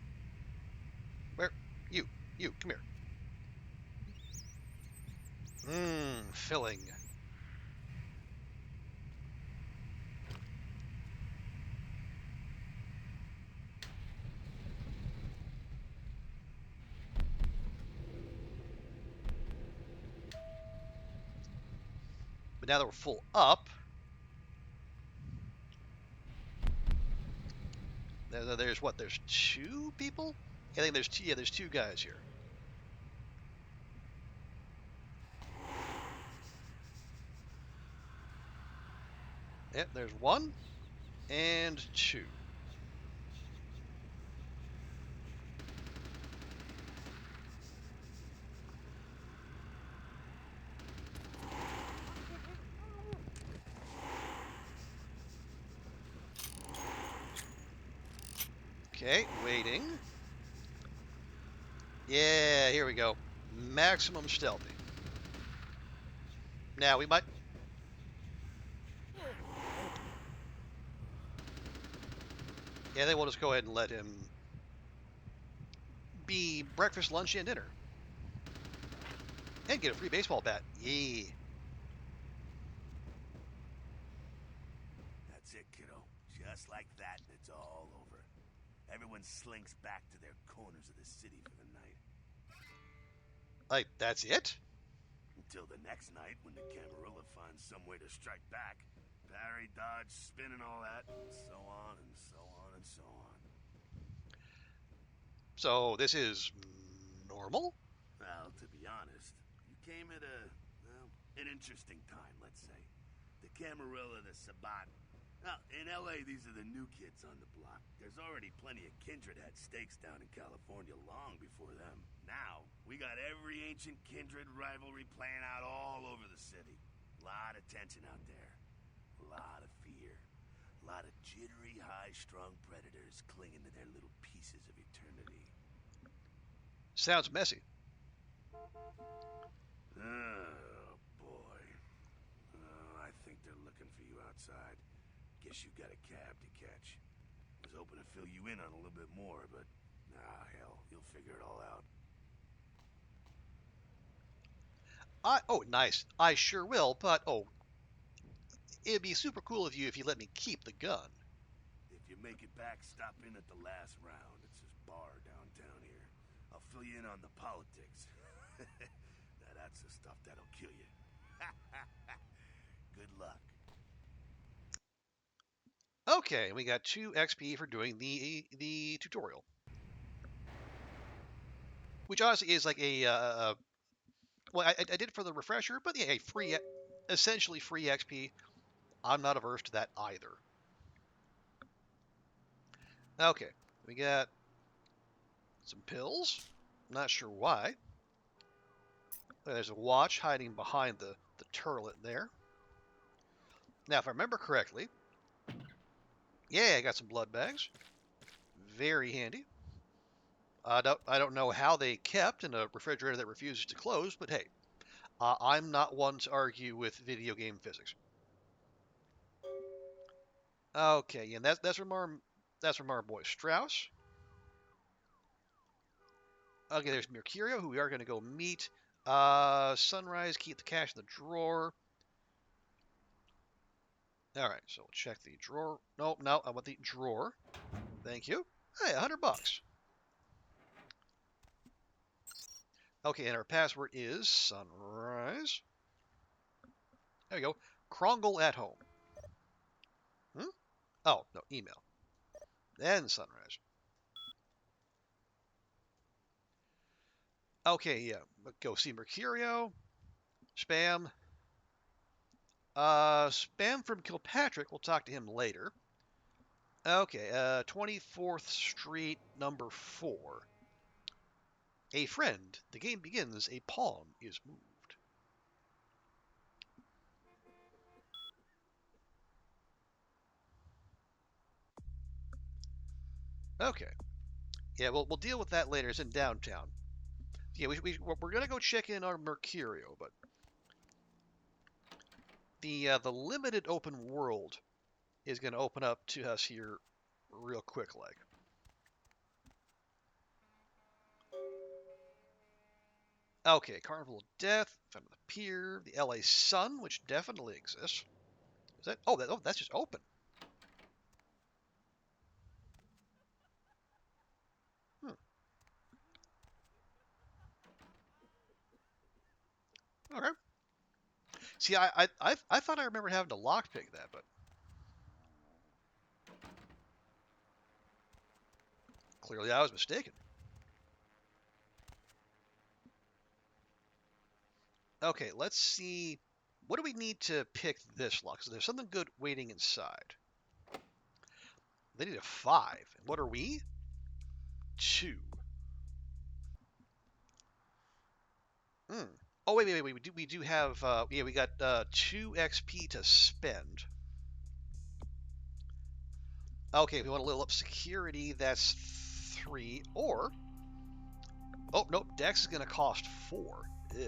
Where? You, come here. Filling. But now that we're full up, there's what? There's 2 people? I think there's 2. Yeah, there's 2 guys here. Yep, there's 1 and 2. Okay, waiting. Yeah, here we go. Maximum stealthy. Now we might... Yeah, then we'll just go ahead and let him be breakfast, lunch, and dinner. And get a free baseball bat. Yeah. That's it, kiddo. Just like that, and it's all over. Everyone slinks back to their corners of the city for the night. Like, that's it? Until the next night, when the Camarilla finds some way to strike back. Parry, dodge, spin, and all that, and so on, and so on, and so on. So, this is normal? Well, to be honest, you came at an interesting time, let's say. The Camarilla, the Sabat. Now, in LA, these are the new kids on the block. There's already plenty of kindred had stakes down in California long before them. Now, we got every ancient kindred rivalry playing out all over the city. A lot of tension out there. A lot of fear. A lot of jittery, high-strung predators clinging to their little pieces of eternity. Sounds messy. Oh, boy. I think they're looking for you outside. Guess you got a cab to catch. Was hoping to fill you in on a little bit more, but hell, you'll figure it all out. Oh, nice. I sure will, but, it'd be super cool of you if you let me keep the gun. If you make it back, stop in at the last round. It's this bar downtown here. I'll fill you in on the politics. Now that's the stuff that'll kill you. Good luck. Okay, we got 2 XP for doing the tutorial. Which honestly is like a... well, I did it for the refresher, but yeah, essentially free XP. I'm not averse to that either. Okay, we got some pills. Not sure why. There's a watch hiding behind the turlet there. Now, if I remember correctly, yeah, I got some blood bags. Very handy. I don't know how they kept in a refrigerator that refuses to close, but hey, I'm not one to argue with video game physics. Okay, and that's from our boy Strauss. Okay, there's Mercurio, who we are going to go meet. Sunrise, keep the cash in the drawer. All right, so we'll check the drawer. No, I want the drawer. Thank you. Hey, $100. Okay, and our password is Sunrise. There we go. Krongel at home. Oh, no, email. Then Sunrise. Okay, yeah. Go see Mercurio. Spam. Spam from Kilpatrick. We'll talk to him later. Okay, 24th Street, number 4. A friend. The game begins. A pawn is moved. Okay. Yeah, we'll deal with that later. It's in downtown. Yeah, we're gonna go check in on Mercurio, but the limited open world is gonna open up to us here real quick, like. Okay, Carnival of Death, Found the Pier, the LA Sun, which definitely exists. Is that? Oh, that's just open. Okay. See, I thought I remembered having to lockpick that, but clearly I was mistaken. Okay, let's see. What do we need to pick this lock? So there's something good waiting inside. They need a 5. And what are we? 2. Hmm. Oh, wait. We do have, yeah, we got 2 XP to spend. Okay, if we want to level up security, that's 3. Or, oh, nope, Dex is going to cost 4. Ugh.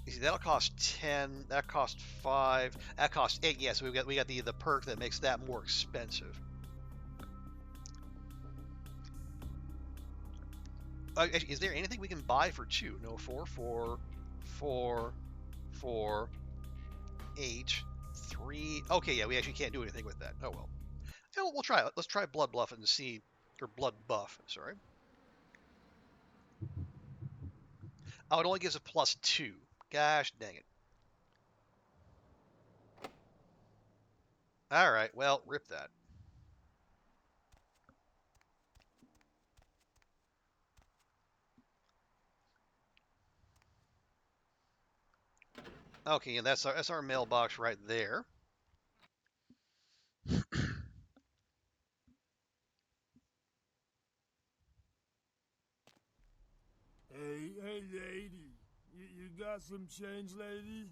You see, that'll cost 10. That costs 5. That costs 8. Yeah, so we got the perk that makes that more expensive. Is there anything we can buy for 2? No, 4, 4, 4, 4, 8, 3. Okay, yeah, we actually can't do anything with that. Oh well. Yeah, we'll try it. Let's try Blood Bluff and see, or Blood Buff. Sorry. Oh, it only gives a +2. Gosh dang it. All right, well, rip that. Okay, and that's our mailbox right there. Hey, lady. You got some change, lady?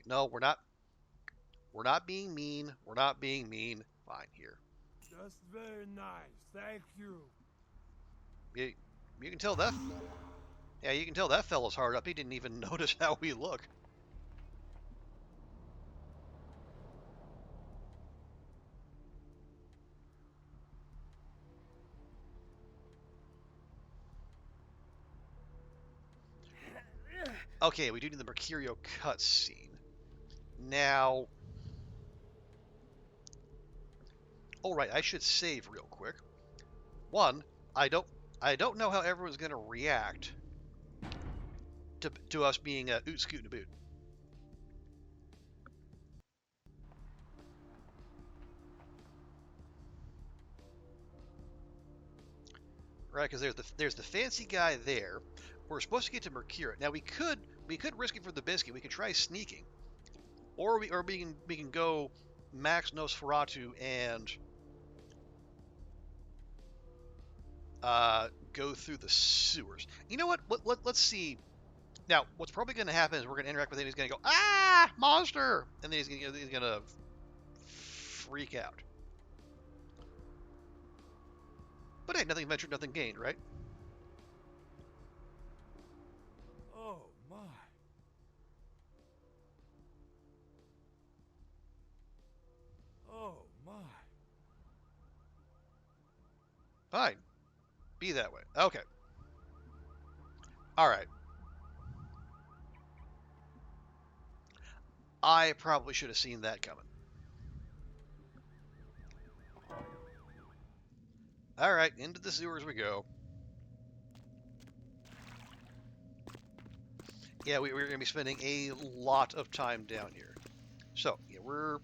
No, we're not. We're not being mean. We're not being mean. Fine, here. That's very nice. Thank you. You can tell that. Yeah, you can tell that fella's hard up. He didn't even notice how we look. Okay, we do need the Mercurio cutscene. Now, all right, I should save real quick. One, I don't know how everyone's gonna react to us being oot scoot and a boot. Right, because there's the fancy guy there. We're supposed to get to Mercurio. Now we could risk it for the biscuit. We could try sneaking, or we can go Max Nosferatu and go through the sewers. You know what? Let's see. Now, what's probably going to happen is we're going to interact with him. He's going to go, ah, monster, and then he's going to freak out. But hey, nothing ventured, nothing gained, right? Oh, my. Oh, my. Fine. Be that way. Okay. All right. I probably should have seen that coming. All right, into the sewers we go. Yeah, we're going to be spending a lot of time down here. So, yeah, we're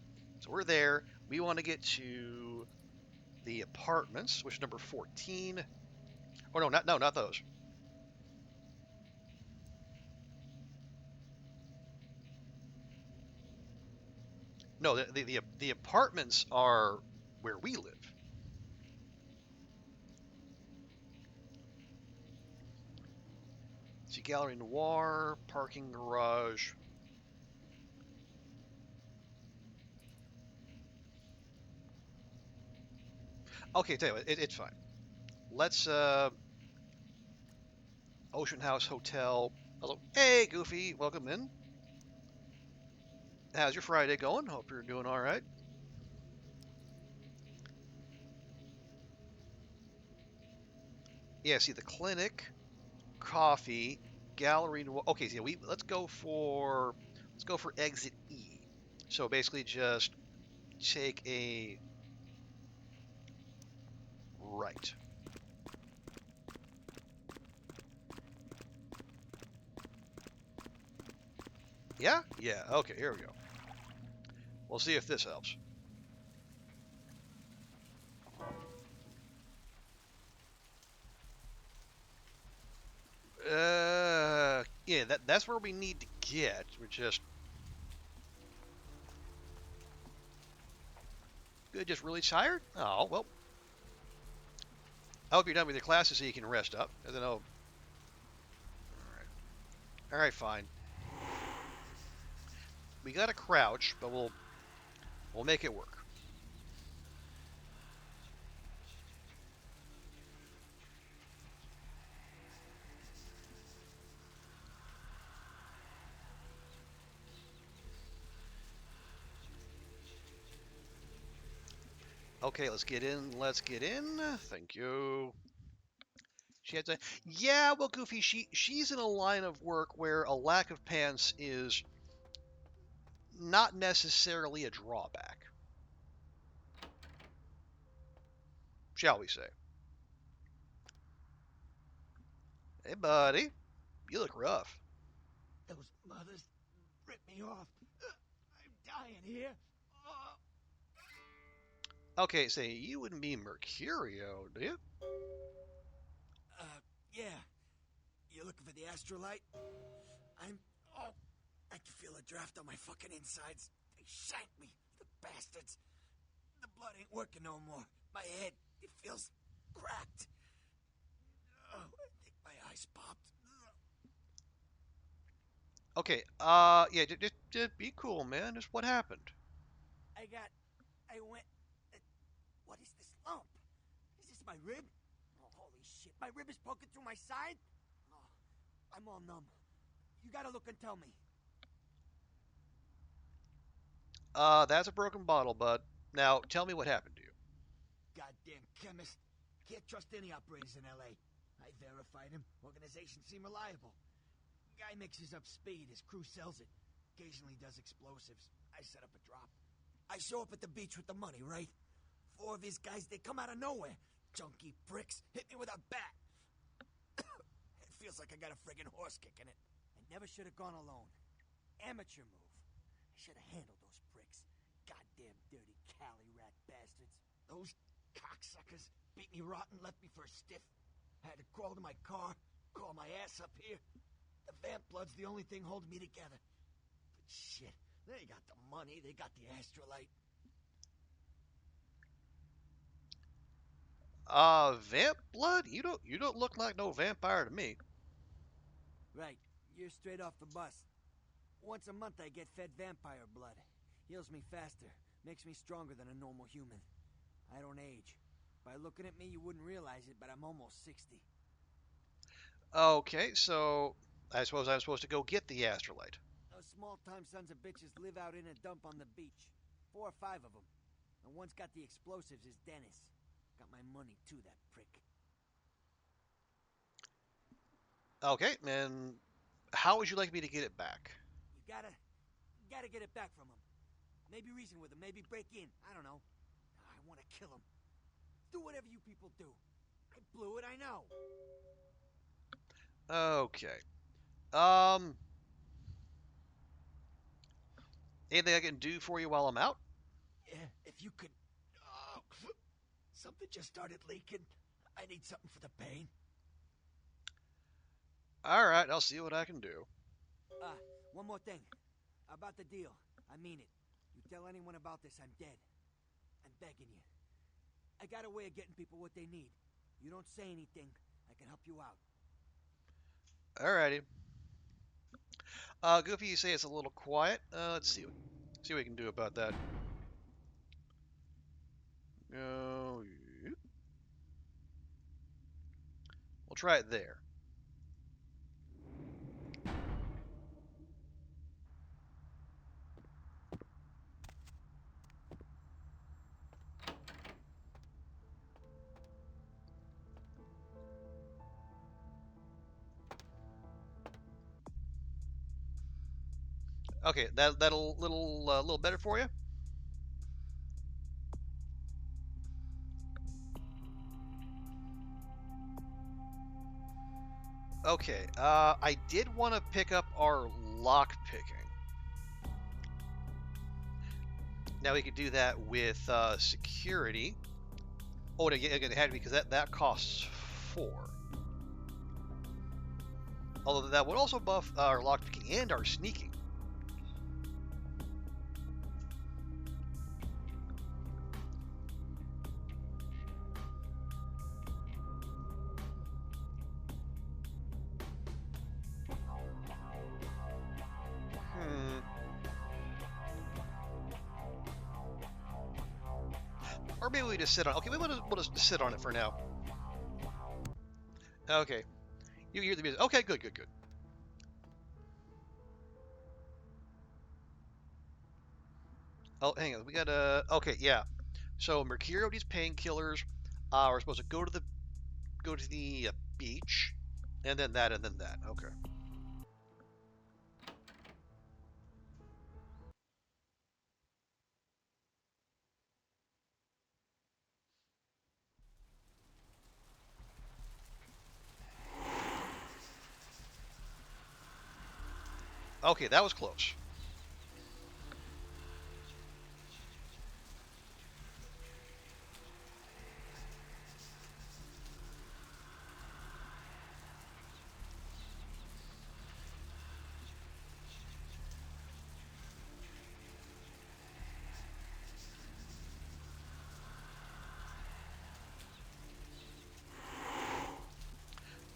there. We want to get to the apartments, which is number 14. Oh no, not those. No, the apartments are where we live. See, Gallery Noir, parking garage. Okay, tell you what, it's fine. Let's Ocean House Hotel. Hello, hey Goofy, welcome in. How's your Friday going? Hope you're doing all right. Yeah, see the clinic, coffee, gallery. Okay, so yeah, let's go for exit E. So basically just take a right. Yeah? Yeah, okay, here we go. We'll see if this helps. Yeah, that's where we need to get. We're just... Good, just really tired? Oh, well. I hope you're done with your classes so you can rest up. And then I'll... Alright, fine. We gotta crouch, but we'll make it work. Okay, let's get in. Let's get in. Thank you. She had to. Yeah, well, Goofy, she's in a line of work where a lack of pants is not necessarily a drawback, shall we say? Hey, buddy, you look rough. Those mothers ripped me off. I'm dying here. Okay, say you wouldn't be Mercurio, do you? Yeah. You looking for the astrolite? I can feel a draft on my fucking insides. They shanked me, the bastards. The blood ain't working no more. My head, it feels cracked. I think my eyes popped. Okay, yeah, just be cool, man. Just what happened? What is this lump? Is this my rib? Oh, holy shit, my rib is poking through my side? Oh, I'm all numb. You gotta look and tell me. That's a broken bottle, bud. Now, tell me what happened to you. Goddamn chemist. Can't trust any operators in L.A. I verified him. Organization seem reliable. Guy mixes up speed. His crew sells it. Occasionally does explosives. I set up a drop. I show up at the beach with the money, right? 4 of his guys, they come out of nowhere. Junky pricks. Hit me with a bat. It feels like I got a friggin' horse kicking it. I never should have gone alone. Amateur move. I should have handled those pricks. Goddamn dirty Cali rat bastards. Those cocksuckers beat me rotten, left me for a stiff. Had to crawl to my car, crawl my ass up here. The vamp blood's the only thing holding me together. But shit, they got the money, they got the astrolite. Vamp blood? You don't look like no vampire to me. Right, you're straight off the bus. Once a month I get fed vampire blood. Heals me faster, makes me stronger than a normal human. I don't age. By looking at me, you wouldn't realize it, but I'm almost 60. Okay, so I suppose I'm supposed to go get the astrolite. Those small-time sons of bitches live out in a dump on the beach. 4 or 5 of them. The one's got the explosives is Dennis. Got my money too, that prick. Okay, and how would you like me to get it back? You gotta get it back from him. Maybe reason with him, maybe break in. I don't know. I want to kill him. Do whatever you people do. I blew it, I know. Okay. Anything I can do for you while I'm out? Yeah, if you could... Oh, something just started leaking. I need something for the pain. Alright, I'll see what I can do. One more thing. About the deal. I mean it. You tell anyone about this, I'm dead. I'm begging you. I got a way of getting people what they need. You don't say anything, I can help you out. Alrighty. Goofy, you say it's a little quiet. Let's see what we can do about that. We'll try it there. Okay, that'll little better for you. Okay, I did want to pick up our lock picking. Now we could do that with security. Oh, again, it had to be because that costs 4. Although that would also buff our lock picking and our sneaking. Or maybe we just sit on. Okay, we'll just sit on it for now. Okay, you hear the music. Okay, good. Oh, hang on. We got okay, yeah. So Mercurio needs painkillers. We're supposed to go to the beach, and then that. Okay. Okay, that was close.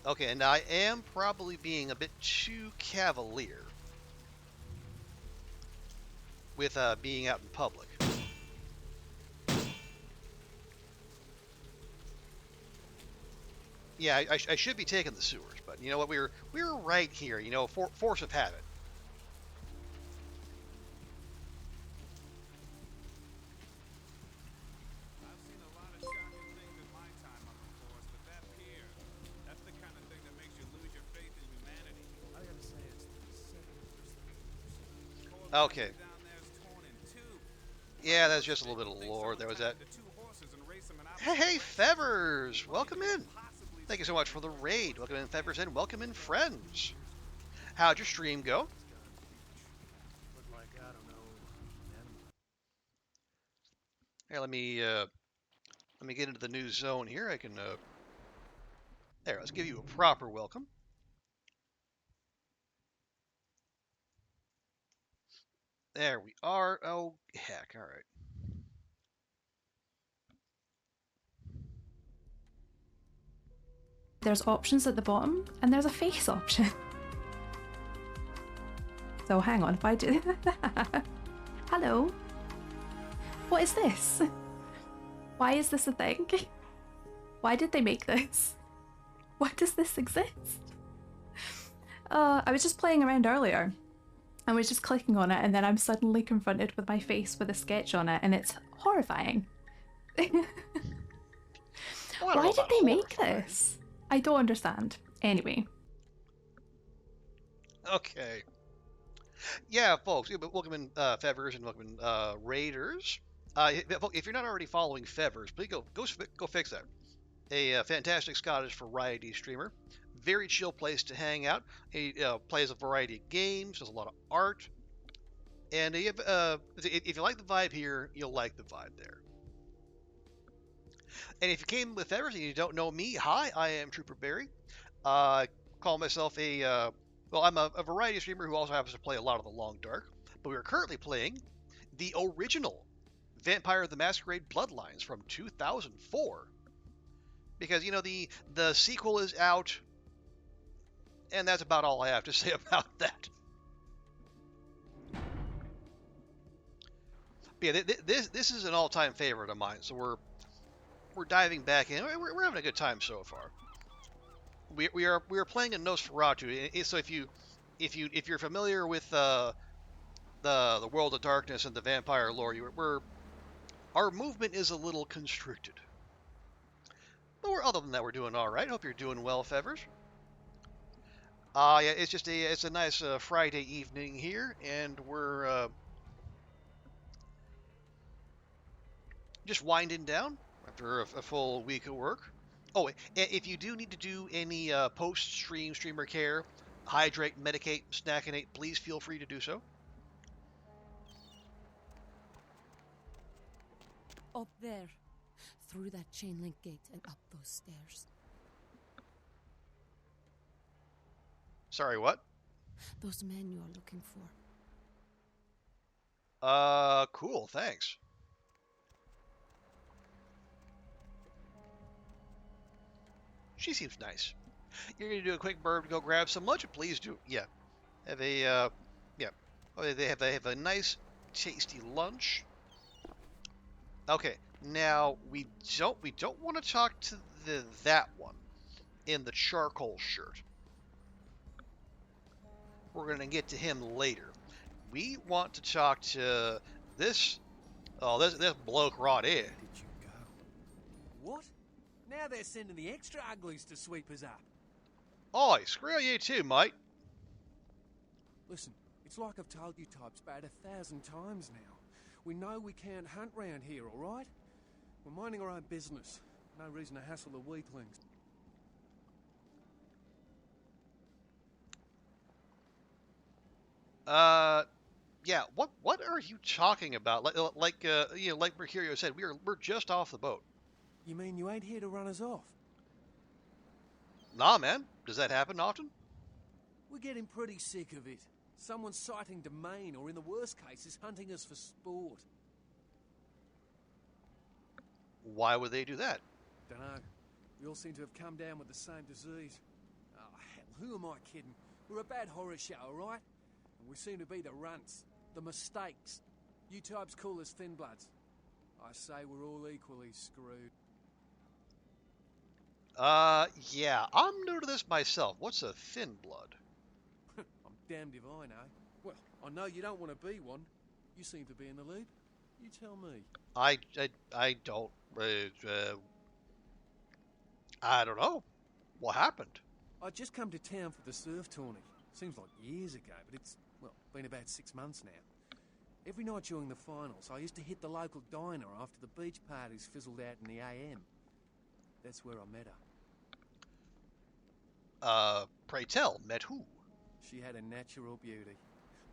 Okay, and I am probably being a bit too cavalier with being out in public. Yeah, I should be taking the sewers, but you know what? We're right here. You know, force of habit. I've seen a lot of shocking things in my time on the force, but that pier, that's the kind of thing that makes you lose your faith in humanity. I gotta say, it's the Okay. Yeah, that's just a little bit of lore. There was that. Hey, Fevers! Welcome in. Thank you so much for the raid. Welcome in, Fevers, and welcome in, friends. How'd your stream go? Here, let me get into the new zone here. I can there. Let's give you a proper welcome. There we are. Oh heck! All right. There's options at the bottom, and there's a face option. So hang on, if I do that. Hello. What is this? Why is this a thing? Why did they make this? Why does this exist? I was just playing around earlier. I was just clicking on it, and then I'm suddenly confronted with my face with a sketch on it, and it's horrifying. Why did they make this? I don't understand. Anyway. Okay. Yeah, folks. Welcome in, Fevers, and welcome in, Raiders. If you're not already following Fevers, please go fix that. A fantastic Scottish variety streamer. Very chill place to hang out. He plays a variety of games, does a lot of art. And if you like the vibe here, you'll like the vibe there. And if you came with Fevers and you don't know me, hi, I am Trooper Barry. I call myself I'm a variety streamer who also happens to play a lot of the Long Dark. But we are currently playing the original Vampire the Masquerade Bloodlines from 2004. Because, you know, the sequel is out, and that's about all I have to say about that. But yeah, this is an all-time favorite of mine, so we're diving back in. We're having a good time so far. We are playing a Nosferatu. So if you're familiar with the World of Darkness and the vampire lore, our movement is a little constricted. But other than that, we're doing all right. Hope you're doing well, Fevers. Yeah, it's a nice Friday evening here, and we're just winding down after a full week of work. Oh, if you do need to do any post-stream streamer care, hydrate, medicate, snackinate, please feel free to do so. Up there. Through that chain link gate and up those stairs. Sorry, what? Those men you are looking for. Cool, thanks. She seems nice. You're gonna do a quick burp to go grab some lunch? Please do. Yeah. Have a, yeah. Oh, they have a nice, tasty lunch. Okay, now we don't want to talk to that one in the charcoal shirt. We're gonna get to him later. We want to talk to this bloke right here. Did you go? What? Now they're sending the extra uglies to sweep us up. Oi, screw you too, mate. Listen, it's like I've told you types about 1,000 times now. We know we can't hunt round here, all right? We're minding our own business. No reason to hassle the weaklings. Yeah. What are you talking about? Like Mercurio said, we're just off the boat. You mean you ain't here to run us off? Nah, man. Does that happen often? We're getting pretty sick of it. Someone's sighting domain, or in the worst cases, hunting us for sport. Why would they do that? Dunno. We all seem to have come down with the same disease. Oh, hell, who am I kidding? We're a bad horror show, alright? And we seem to be the runts, the mistakes. You types call us thin bloods. I say we're all equally screwed. Yeah, I'm new to this myself. What's a thin blood? I'm damned if I know. Well, I know you don't want to be one. You seem to be in the lead. You tell me. I don't. I don't know. What happened? I just come to town for the surf tourney. Seems like years ago, but it's, well, been about 6 months now. Every night during the finals, I used to hit the local diner after the beach parties fizzled out in the AM. That's where I met her. Pray tell, met who? She had a natural beauty.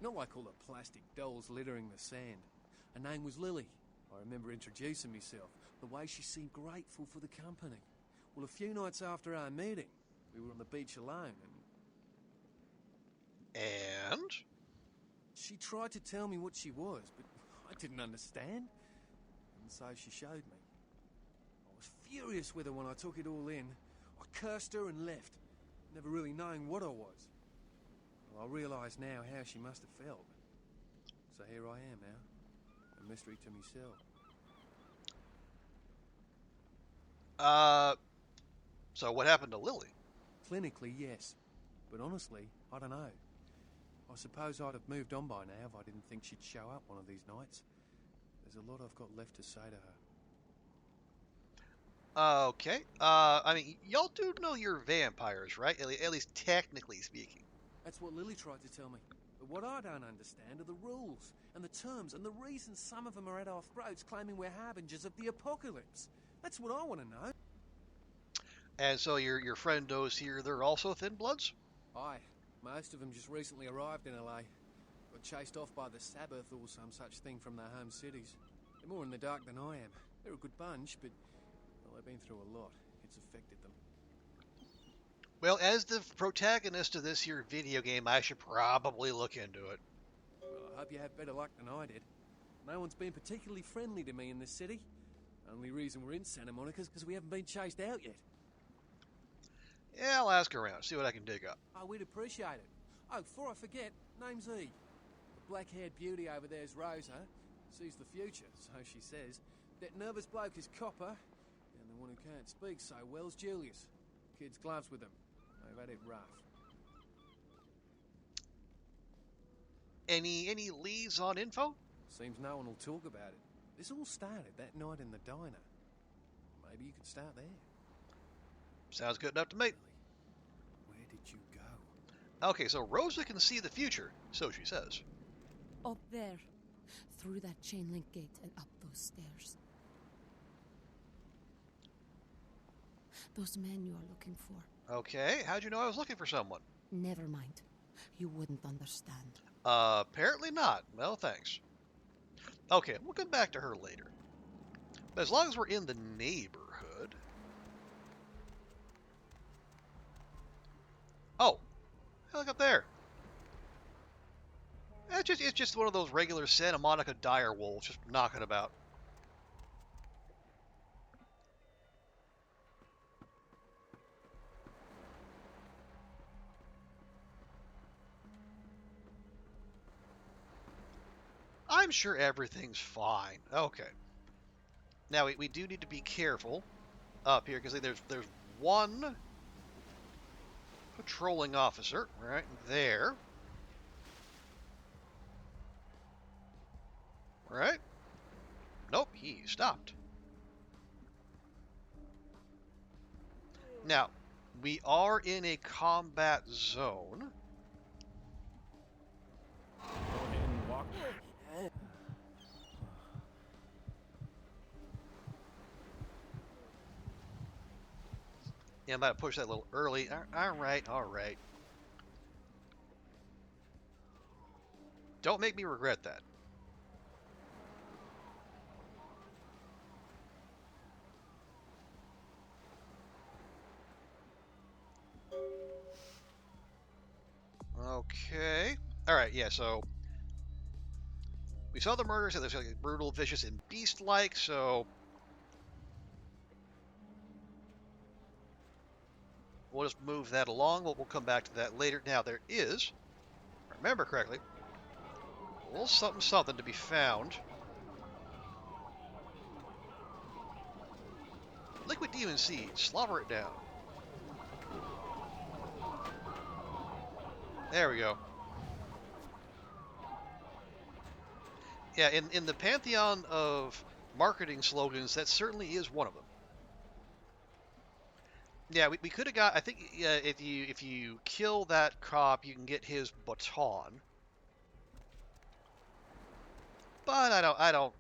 Not like all the plastic dolls littering the sand. Her name was Lily. I remember introducing myself. The way she seemed grateful for the company. Well, a few nights after our meeting, we were on the beach alone And? She tried to tell me what she was, but I didn't understand. And so she showed me. I was furious with her when I took it all in. I cursed her and left, never really knowing what I was. Well, I realise now how she must have felt. So here I am now, a mystery to myself. So what happened to Lily? Clinically, yes. But honestly, I don't know. I suppose I'd have moved on by now if I didn't think she'd show up one of these nights. There's a lot I've got left to say to her. Okay. I mean, y'all do know you're vampires, right? At least technically speaking. That's what Lily tried to tell me. But what I don't understand are the rules, and the terms, and the reasons some of them are at our throats claiming we're harbingers of the apocalypse. That's what I want to know. And so your friend knows here they're also thin bloods? Aye. Most of them just recently arrived in LA. Got chased off by the Sabbath or some such thing from their home cities. They're more in the dark than I am. They're a good bunch, but, well, they've been through a lot. It's affected them. Well, as the protagonist of this here video game, I should probably look into it. Well, I hope you have better luck than I did. No one's been particularly friendly to me in this city. Only reason we're in Santa Monica is because we haven't been chased out yet. Yeah, I'll ask around, see what I can dig up. Oh, we'd appreciate it. Oh, before I forget, name's E. The black-haired beauty over there's Rosa. Sees the future, so she says. That nervous bloke is Copper. And the one who can't speak so well's Julius. Kids gloves with them. They've had it rough. Any leads on info? Seems no one will talk about it. This all started that night in the diner. Maybe you could start there. Sounds good enough to me. Where did you go? Okay, so Rosa can see the future, so she says. Up there. Through that chain link gate and up those stairs. Those men you are looking for. Okay, how'd you know I was looking for someone? Never mind. You wouldn't understand. Apparently not. Well, thanks. Okay, we'll come back to her later. But as long as we're in the neighborhood... Oh! Hey, look up there! It's just one of those regular Santa Monica dire wolves just knocking about. I'm sure everything's fine. Okay. Now, we do need to be careful up here, because there's one patrolling officer right there. Right? Nope, he stopped. Now, we are in a combat zone. Go ahead and walk. Yeah, I might have pushed that a little early. All right. Don't make me regret that. Okay. Alright, yeah, so... We saw the murders, and they're brutal, vicious, and beast-like, so... We'll just move that along. We'll come back to that later. Now, there is, if I remember correctly, a little something to be found. Liquid demon seed. Slobber it down. There we go. Yeah, in the pantheon of marketing slogans, that certainly is one of them. Yeah, we could have got. I think if you kill that cop, you can get his baton. But I don't.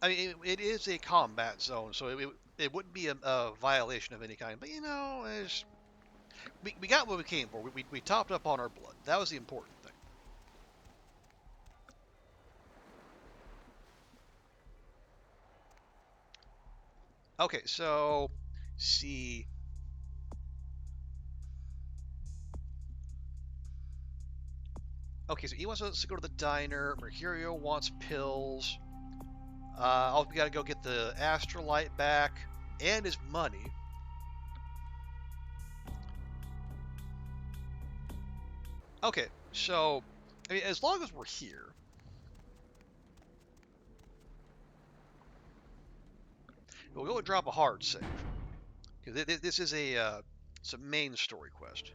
I mean, it is a combat zone, so it wouldn't be a violation of any kind. But you know, we got what we came for. We topped up on our blood. That was the important thing. Okay, so see. Okay, so he wants us to go to the diner. Mercurio wants pills. We gotta go get the astrolite back and his money. Okay, so I mean, as long as we're here, we'll go and drop a hard save, because this is it's a main story quest.